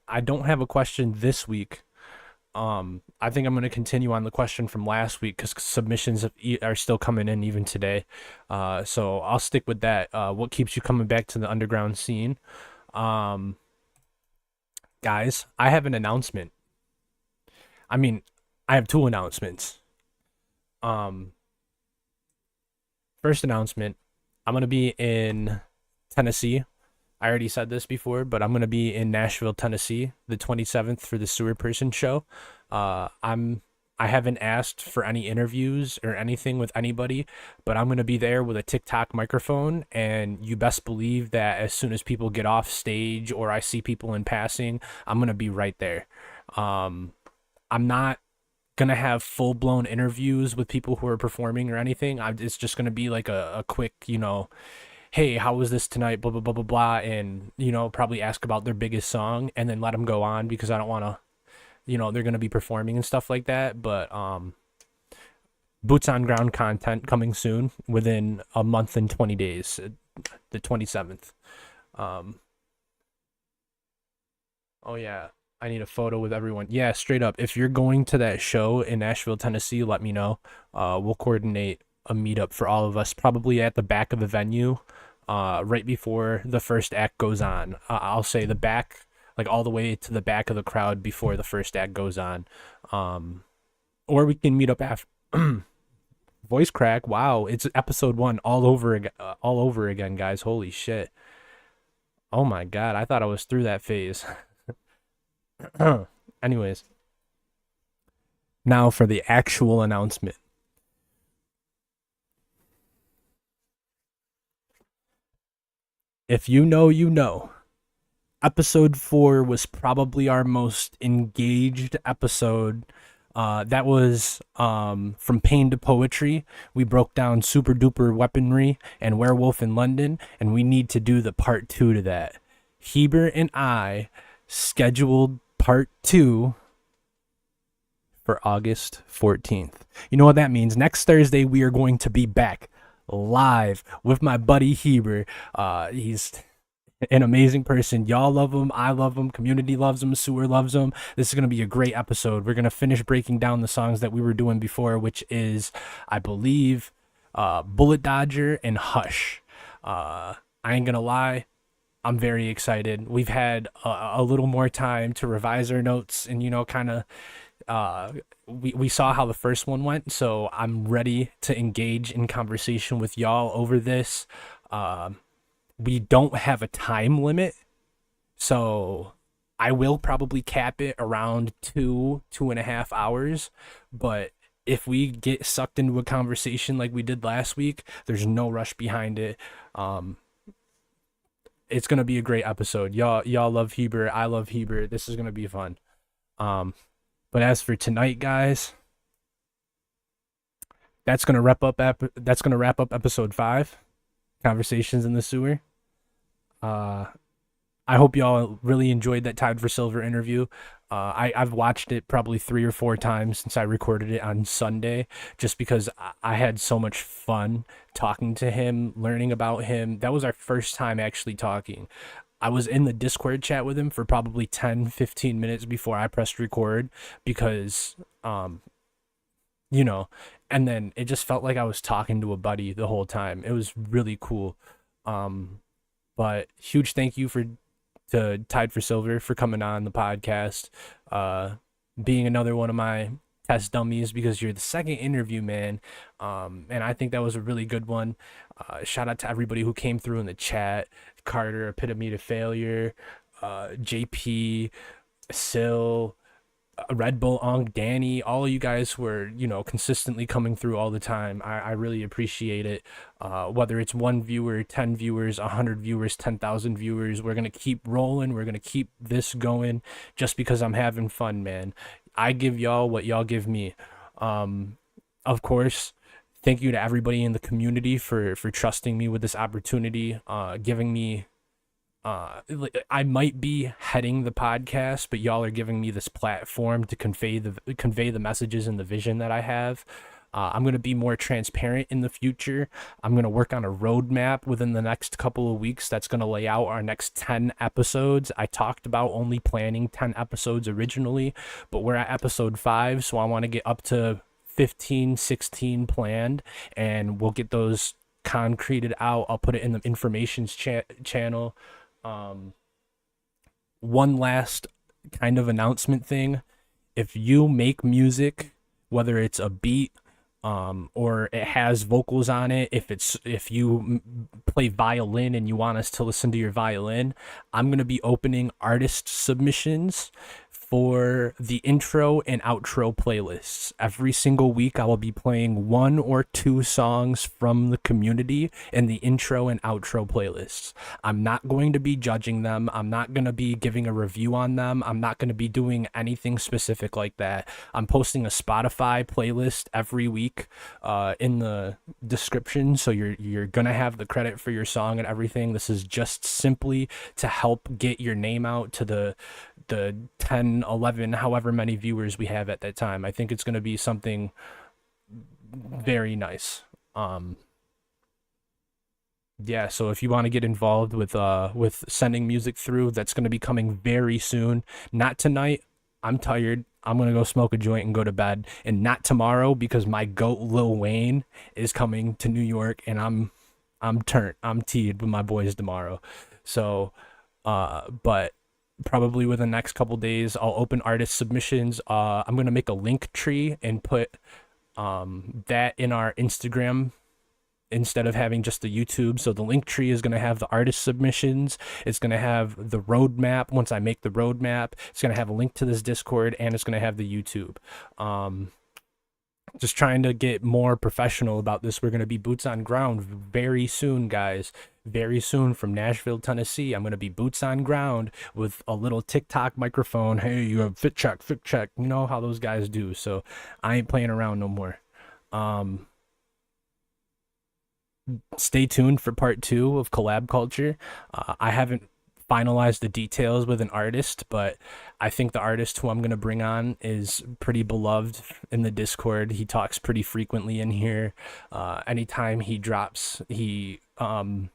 I don't have a question this week. I think I'm going to continue on the question from last week because submissions are still coming in even today. So I'll stick with that. What keeps you coming back to the underground scene? Guys, I have an announcement. I mean, I have two announcements. First announcement, I'm going to be in Tennessee. I already said this before, but I'm going to be in Nashville, Tennessee, the 27th for the Sewerperson show. I haven't asked for any interviews or anything with anybody, but I'm going to be there with a TikTok microphone, and you best believe that as soon as people get off stage or I see people in passing, I'm going to be right there. I'm not going to have full-blown interviews with people who are performing or anything. It's just going to be like a quick, you know, hey, how was this tonight, blah, blah, blah, blah, blah, and, you know, probably ask about their biggest song and then let them go on because I don't want to, you know, they're going to be performing and stuff like that. But boots on ground content coming soon within a month and 20 days, the 27th. Oh, yeah. I need a photo with everyone. Yeah, straight up. If you're going to that show in Nashville, Tennessee, let me know. We'll coordinate a meetup for all of us, probably at the back of the venue, right before the first act goes on. I'll say the back, like all the way to the back of the crowd before the first act goes on. Or we can meet up after. Voice crack. Wow, it's episode 1 all over again, guys. Holy shit. Oh my god, I thought I was through that phase. Anyways, now for the actual announcement. If you know, you know. Episode 4 was probably our most engaged episode. That was from Pain to Poetry. We broke down Super Duper Weaponry and Werewolf in London, and we need to do the part 2 to that. Heber and I scheduled part 2 for August 14th. You know what that means? Next Thursday, we are going to be back live with my buddy Heber. He's an amazing person. Y'all love him. I love him. Community loves him. Sewer loves him. This is going to be a great episode. We're going to finish breaking down the songs that we were doing before, which is, I believe, Bullet Dodger and Hush. I ain't going to lie. I'm very excited. We've had a little more time to revise our notes and, you know, kind of we saw how the first one went, so I'm ready to engage in conversation with y'all over this. We don't have a time limit, so I will probably cap it around 2.5 hours. But if we get sucked into a conversation like we did last week, there's no rush behind it. It's gonna be a great episode. Y'all love Heber. I love Heber. This is gonna be fun. But as for tonight, guys, that's gonna wrap up episode 5, Conversations in the Sewer. I hope y'all really enjoyed that Tied for Silver interview. I've watched it probably 3 or 4 times since I recorded it on Sunday, just because I had so much fun talking to him, learning about him. That was our first time actually talking. I was in the Discord chat with him for probably 10-15 minutes before I pressed record because, and then it just felt like I was talking to a buddy the whole time. It was really cool. But huge thank you to Tied for Silver for coming on the podcast, being another one of my test dummies, because you're the second interview, man. And I think that was a really good one. Shout out to everybody who came through in the chat: Carter, Epitome to Failure, JP, Sil, Red Bull, Danny, all of you guys who are, consistently coming through all the time. I really appreciate it. Whether it's 1 viewer, 10 viewers, 100 viewers, 10,000 viewers, we're going to keep rolling. We're going to keep this going just because I'm having fun, man. I give y'all what y'all give me. Of course, thank you to everybody in the community for trusting me with this opportunity, giving me I might be heading the podcast, but y'all are giving me this platform to convey the messages and the vision that I have. I'm going to be more transparent in the future. I'm going to work on a roadmap within the next couple of weeks that's going to lay out our next 10 episodes. I talked about only planning 10 episodes originally, but we're at episode 5, so I want to get up to 15, 16 planned, and we'll get those concreted out. I'll put it in the information channel. One last kind of announcement thing: if you make music, whether it's a beat or it has vocals on it, if you play violin and you want us to listen to your violin, I'm going to be opening artist submissions for the intro and outro playlists. Every single week I will be playing 1 or 2 songs from the community in the intro and outro playlists. I'm not going to be judging them. I'm not going to be giving a review on them. I'm not going to be doing anything specific like that. I'm posting a Spotify playlist every week in the description, so you're going to have the credit for your song and everything. This is just simply to help get your name out to the 10, 11, however many viewers we have at that time. I think it's going to be something very nice. Yeah, so if you want to get involved with sending music through, that's going to be coming very soon. Not tonight. I'm tired. I'm going to go smoke a joint and go to bed. And not tomorrow, because my goat Lil Wayne is coming to New York, and I'm teed with my boys tomorrow. So but probably within the next couple days I'll open artist submissions. I'm gonna make a link tree and put that in our Instagram instead of having just the YouTube. So the link tree is gonna have the artist submissions. It's gonna have the roadmap. Once I make the roadmap, it's gonna have a link to this Discord, and it's gonna have the YouTube. Just trying to get more professional about this. We're going to be boots on ground very soon, guys. Very soon, from Nashville, Tennessee. I'm going to be boots on ground with a little TikTok microphone. Hey, you have fit check. You know how those guys do. So I ain't playing around no more. Stay tuned for part 2 of Collab Culture. I haven't finalize the details with an artist, but I think the artist who I'm going to bring on is pretty beloved in the Discord. He talks pretty frequently in here. Anytime he drops, he goes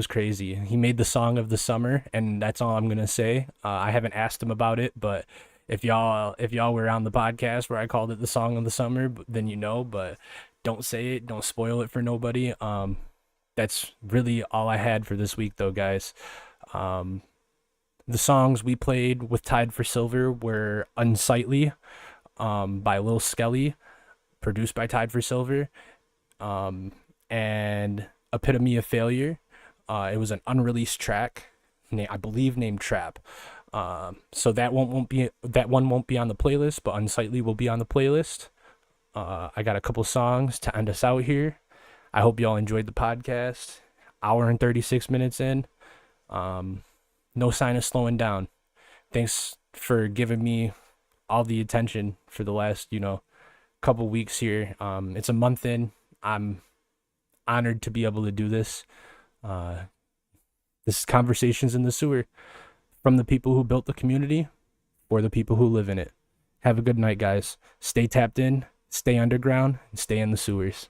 crazy. He made the song of the summer, and that's all I'm going to say. I haven't asked him about it, but if y'all were on the podcast where I called it the song of the summer, then you know, but don't say it, don't spoil it for nobody. That's really all I had for this week, though, guys. The songs we played with Tied for Silver were Unsightly by Lil Skelly, produced by Tied for Silver, and Epitome of Failure. It was an unreleased track, I believe named Trap. So that one won't be on the playlist, but Unsightly will be on the playlist. I got a couple songs to end us out here. I hope y'all enjoyed the podcast. Hour and 36 minutes in. No sign of slowing down. Thanks for giving me all the attention for the last, couple weeks here. It's a month in. I'm honored to be able to do this. This is Conversations in the Sewer, from the people who built the community for the people who live in it. Have a good night, guys. Stay tapped in, stay underground, and stay in the sewers.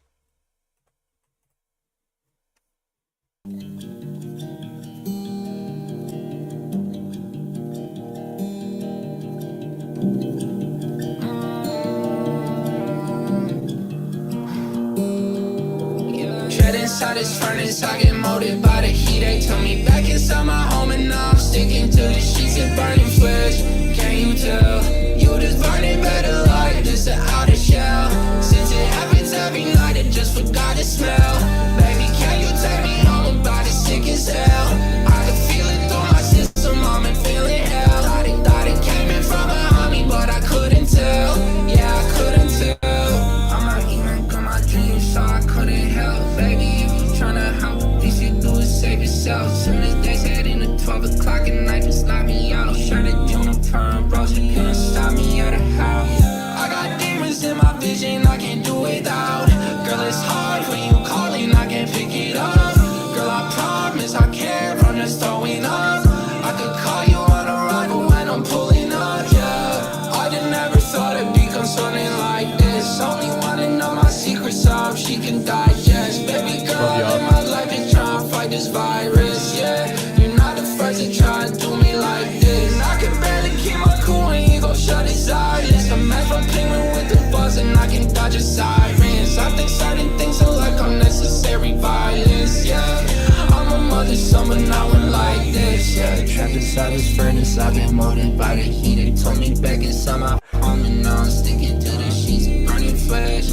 Inside this furnace, I get molded by the heat. They took me back inside my home, and now I'm sticking to the sheets and burning flesh. Can you tell? You just burning better life, just an outer shell. Since it happens every night, I just forgot to smell. Baby, can you take me home? I'm about as sick as hell. I can feel it through my system, I'm in feeling hell. Thought it came in from behind me, but I couldn't tell. Yeah, I couldn't tell. I'm not even got my dreams, so I couldn't help. Baby, tryna help, least you do is save yourself. Soon as they said in the 12 o'clock at night, just knock me out. Sure that you don't turn, bro, so you couldn't stop me at a house. I got demons in my vision, I can't do without. Girl, it's hard when you calling, I can't pick it up. Girl, I promise I can't run, just throwing up. I could call you on a run, but when I'm pulling up, yeah. I just never thought it'd become something like this. Only wanna know my secrets, so she can digest. Baby girl, in my life just trying to fight this virus, yeah. You're not the first to try and do me like this. I can barely keep my cool when you go shut his eyelids. I'm mad from penguin with the buzz and I can dodge a sirens. I think certain things are like unnecessary violence, yeah. I'm a mother's son, but not one like this, yeah. Trapped inside this furnace, I've been molded by the heat. They told me back inside my home, and now I'm sticking to the sheets and burning flesh.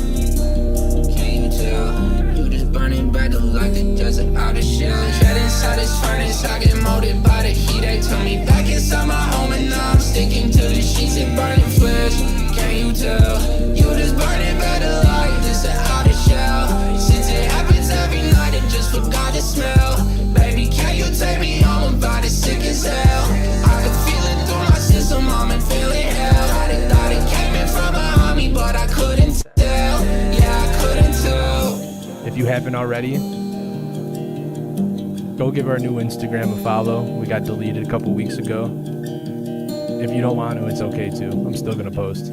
Can you tell? You just burning back the light that just an outer shell. Trapped inside this furnace, I get molded by the heat. They told me back inside my home, and now I'm sticking to the sheets and burning flesh. Can you tell? You just burning back the light, this an outer shell. Since it happens every night, I just forgot to smell. Baby, can you take me home? I'm about as sick as hell. I can feel it through my system, I'm in feeling hell. Thought it came in from behind me, but I couldn't tell. Yeah, I couldn't tell. If you haven't already, go give our new Instagram a follow. We got deleted a couple weeks ago. If you don't want to, it's okay too. I'm still gonna post.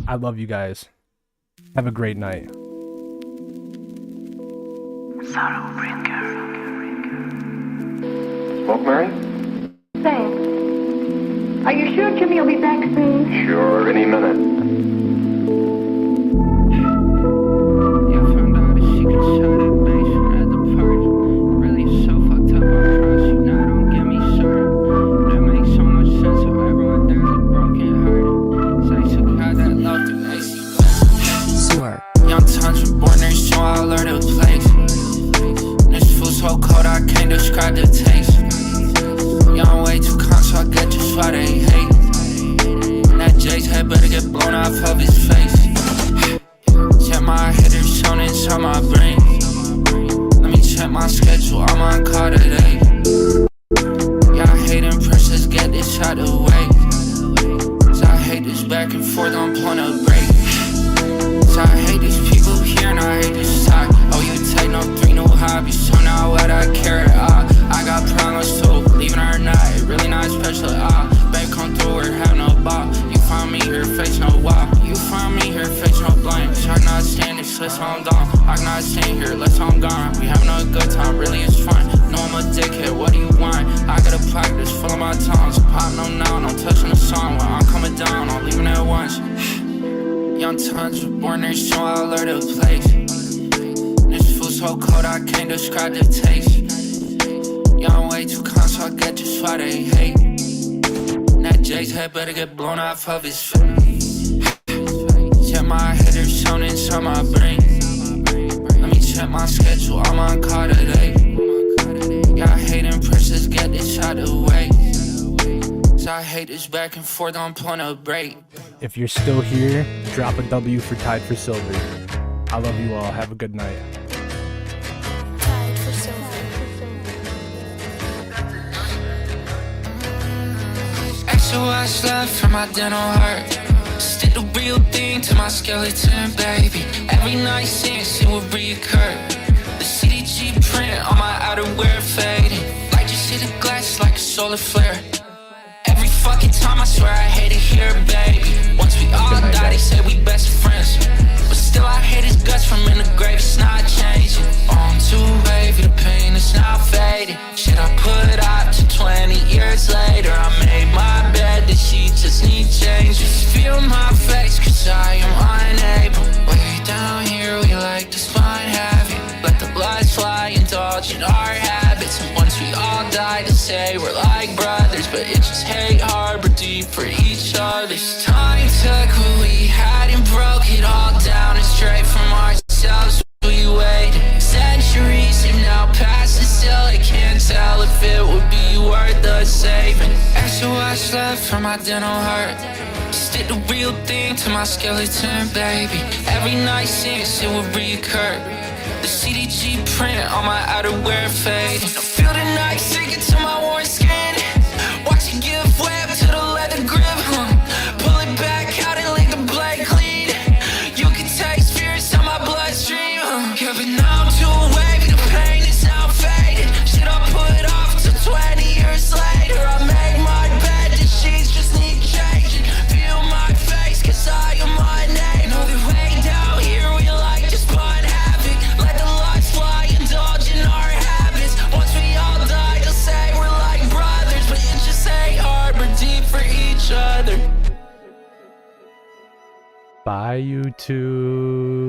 I love you guys. Have a great night. Smoke, Mary? Thanks. Are you sure Jimmy will be back soon? Sure, any minute. Yeah, I found out a secret shot at basement at the party. Really so fucked up, I promise you now, don't get me started. That makes so much sense, so everyone there is broken hearted. Say to God that love through AC. Sewer. Young times were born there, so I learned a place. This food's so cold, I can't describe the taste. Young way too calm, so I get just why they hate. And that Jay's head better get blown off of his face. Check my hitters shown inside my brain. Let me check my schedule, I'm on call today. Yeah, I hate impressions, get this out of the way. So I hate this back and forth, I'm pulling a break. So I hate these people here and I hate this side. Oh, you take no 3 new hobbies, so now what I care I got problems too, believe it or not, it really not special at all. Babe, come through, we're having no ball. You find me here, face no wall. You find me here, face no blame. So I cannot stand this, let's I'm gone. I cannot stand here, let's I'm gone. We having a good time, really it's fun. No, I'm a dickhead, what do you want? I got a practice full of my tongues. Pop no now, no touching the song. When I'm coming down, I'm leaving at once. Young tons were born there, so I learned a place. This food's so cold, I can't describe the taste. Yeah, I'm way too calm, so I get just why they hate. And that J's head better get blown off of his face. Check my headers, sound inside my brain. Let me check my schedule, I'm on call today. Yeah, I hate impressions, get this out of the way. So I hate this back and forth, don't point a break. If you're still here, drop a W for Tied for Silver. I love you all. Have a good night. Tied for silver. SOS left from my dental heart. Stick the real thing to my skeleton, baby. Every night since it would reoccur. The CDG print on my outerwear fading. Light just hit the glass like a solar flare. Every fucking time I swear I hate it here, baby. Once we all die, they say we best friends. But still I hate his guts from in the grave, it's not changing. On too wavy, the pain is now fading. Shit I put out to 20 years later. I made my bed, the sheets just need change. Just feel my face, cause I am unable. Way down here, we like to spine heavy. Let the lights fly, indulge in our habits. And once we all die, to say we're like brothers. But it just hate harbor deep for each other. This time took what we had and broke it all down. And straight from ourselves we waited. Centuries have now passed and still I can't tell if it would be worth the saving. SOS left from my dental heart. Stick the real thing to my skeleton, baby. Every night since it would reoccur. The CDG print on my outerwear fading. I feel the night sinking to my worn skin. Watch it give way up to the leather grip. Pull it back out and lick the blade clean. You can taste fears on my bloodstream. Yeah, but now I'm too wavy, the pain is now faded. Shit I put off till 20 years later. I make my bed, the sheets just need changing. Feel my face, cause I am unnamed. Know that way down here we like to spun havoc. Let the lights fly, indulge in our habits. Once we all die, they'll say we're like brothers. But it just ain't harbor deep for each other. Bye, YouTube.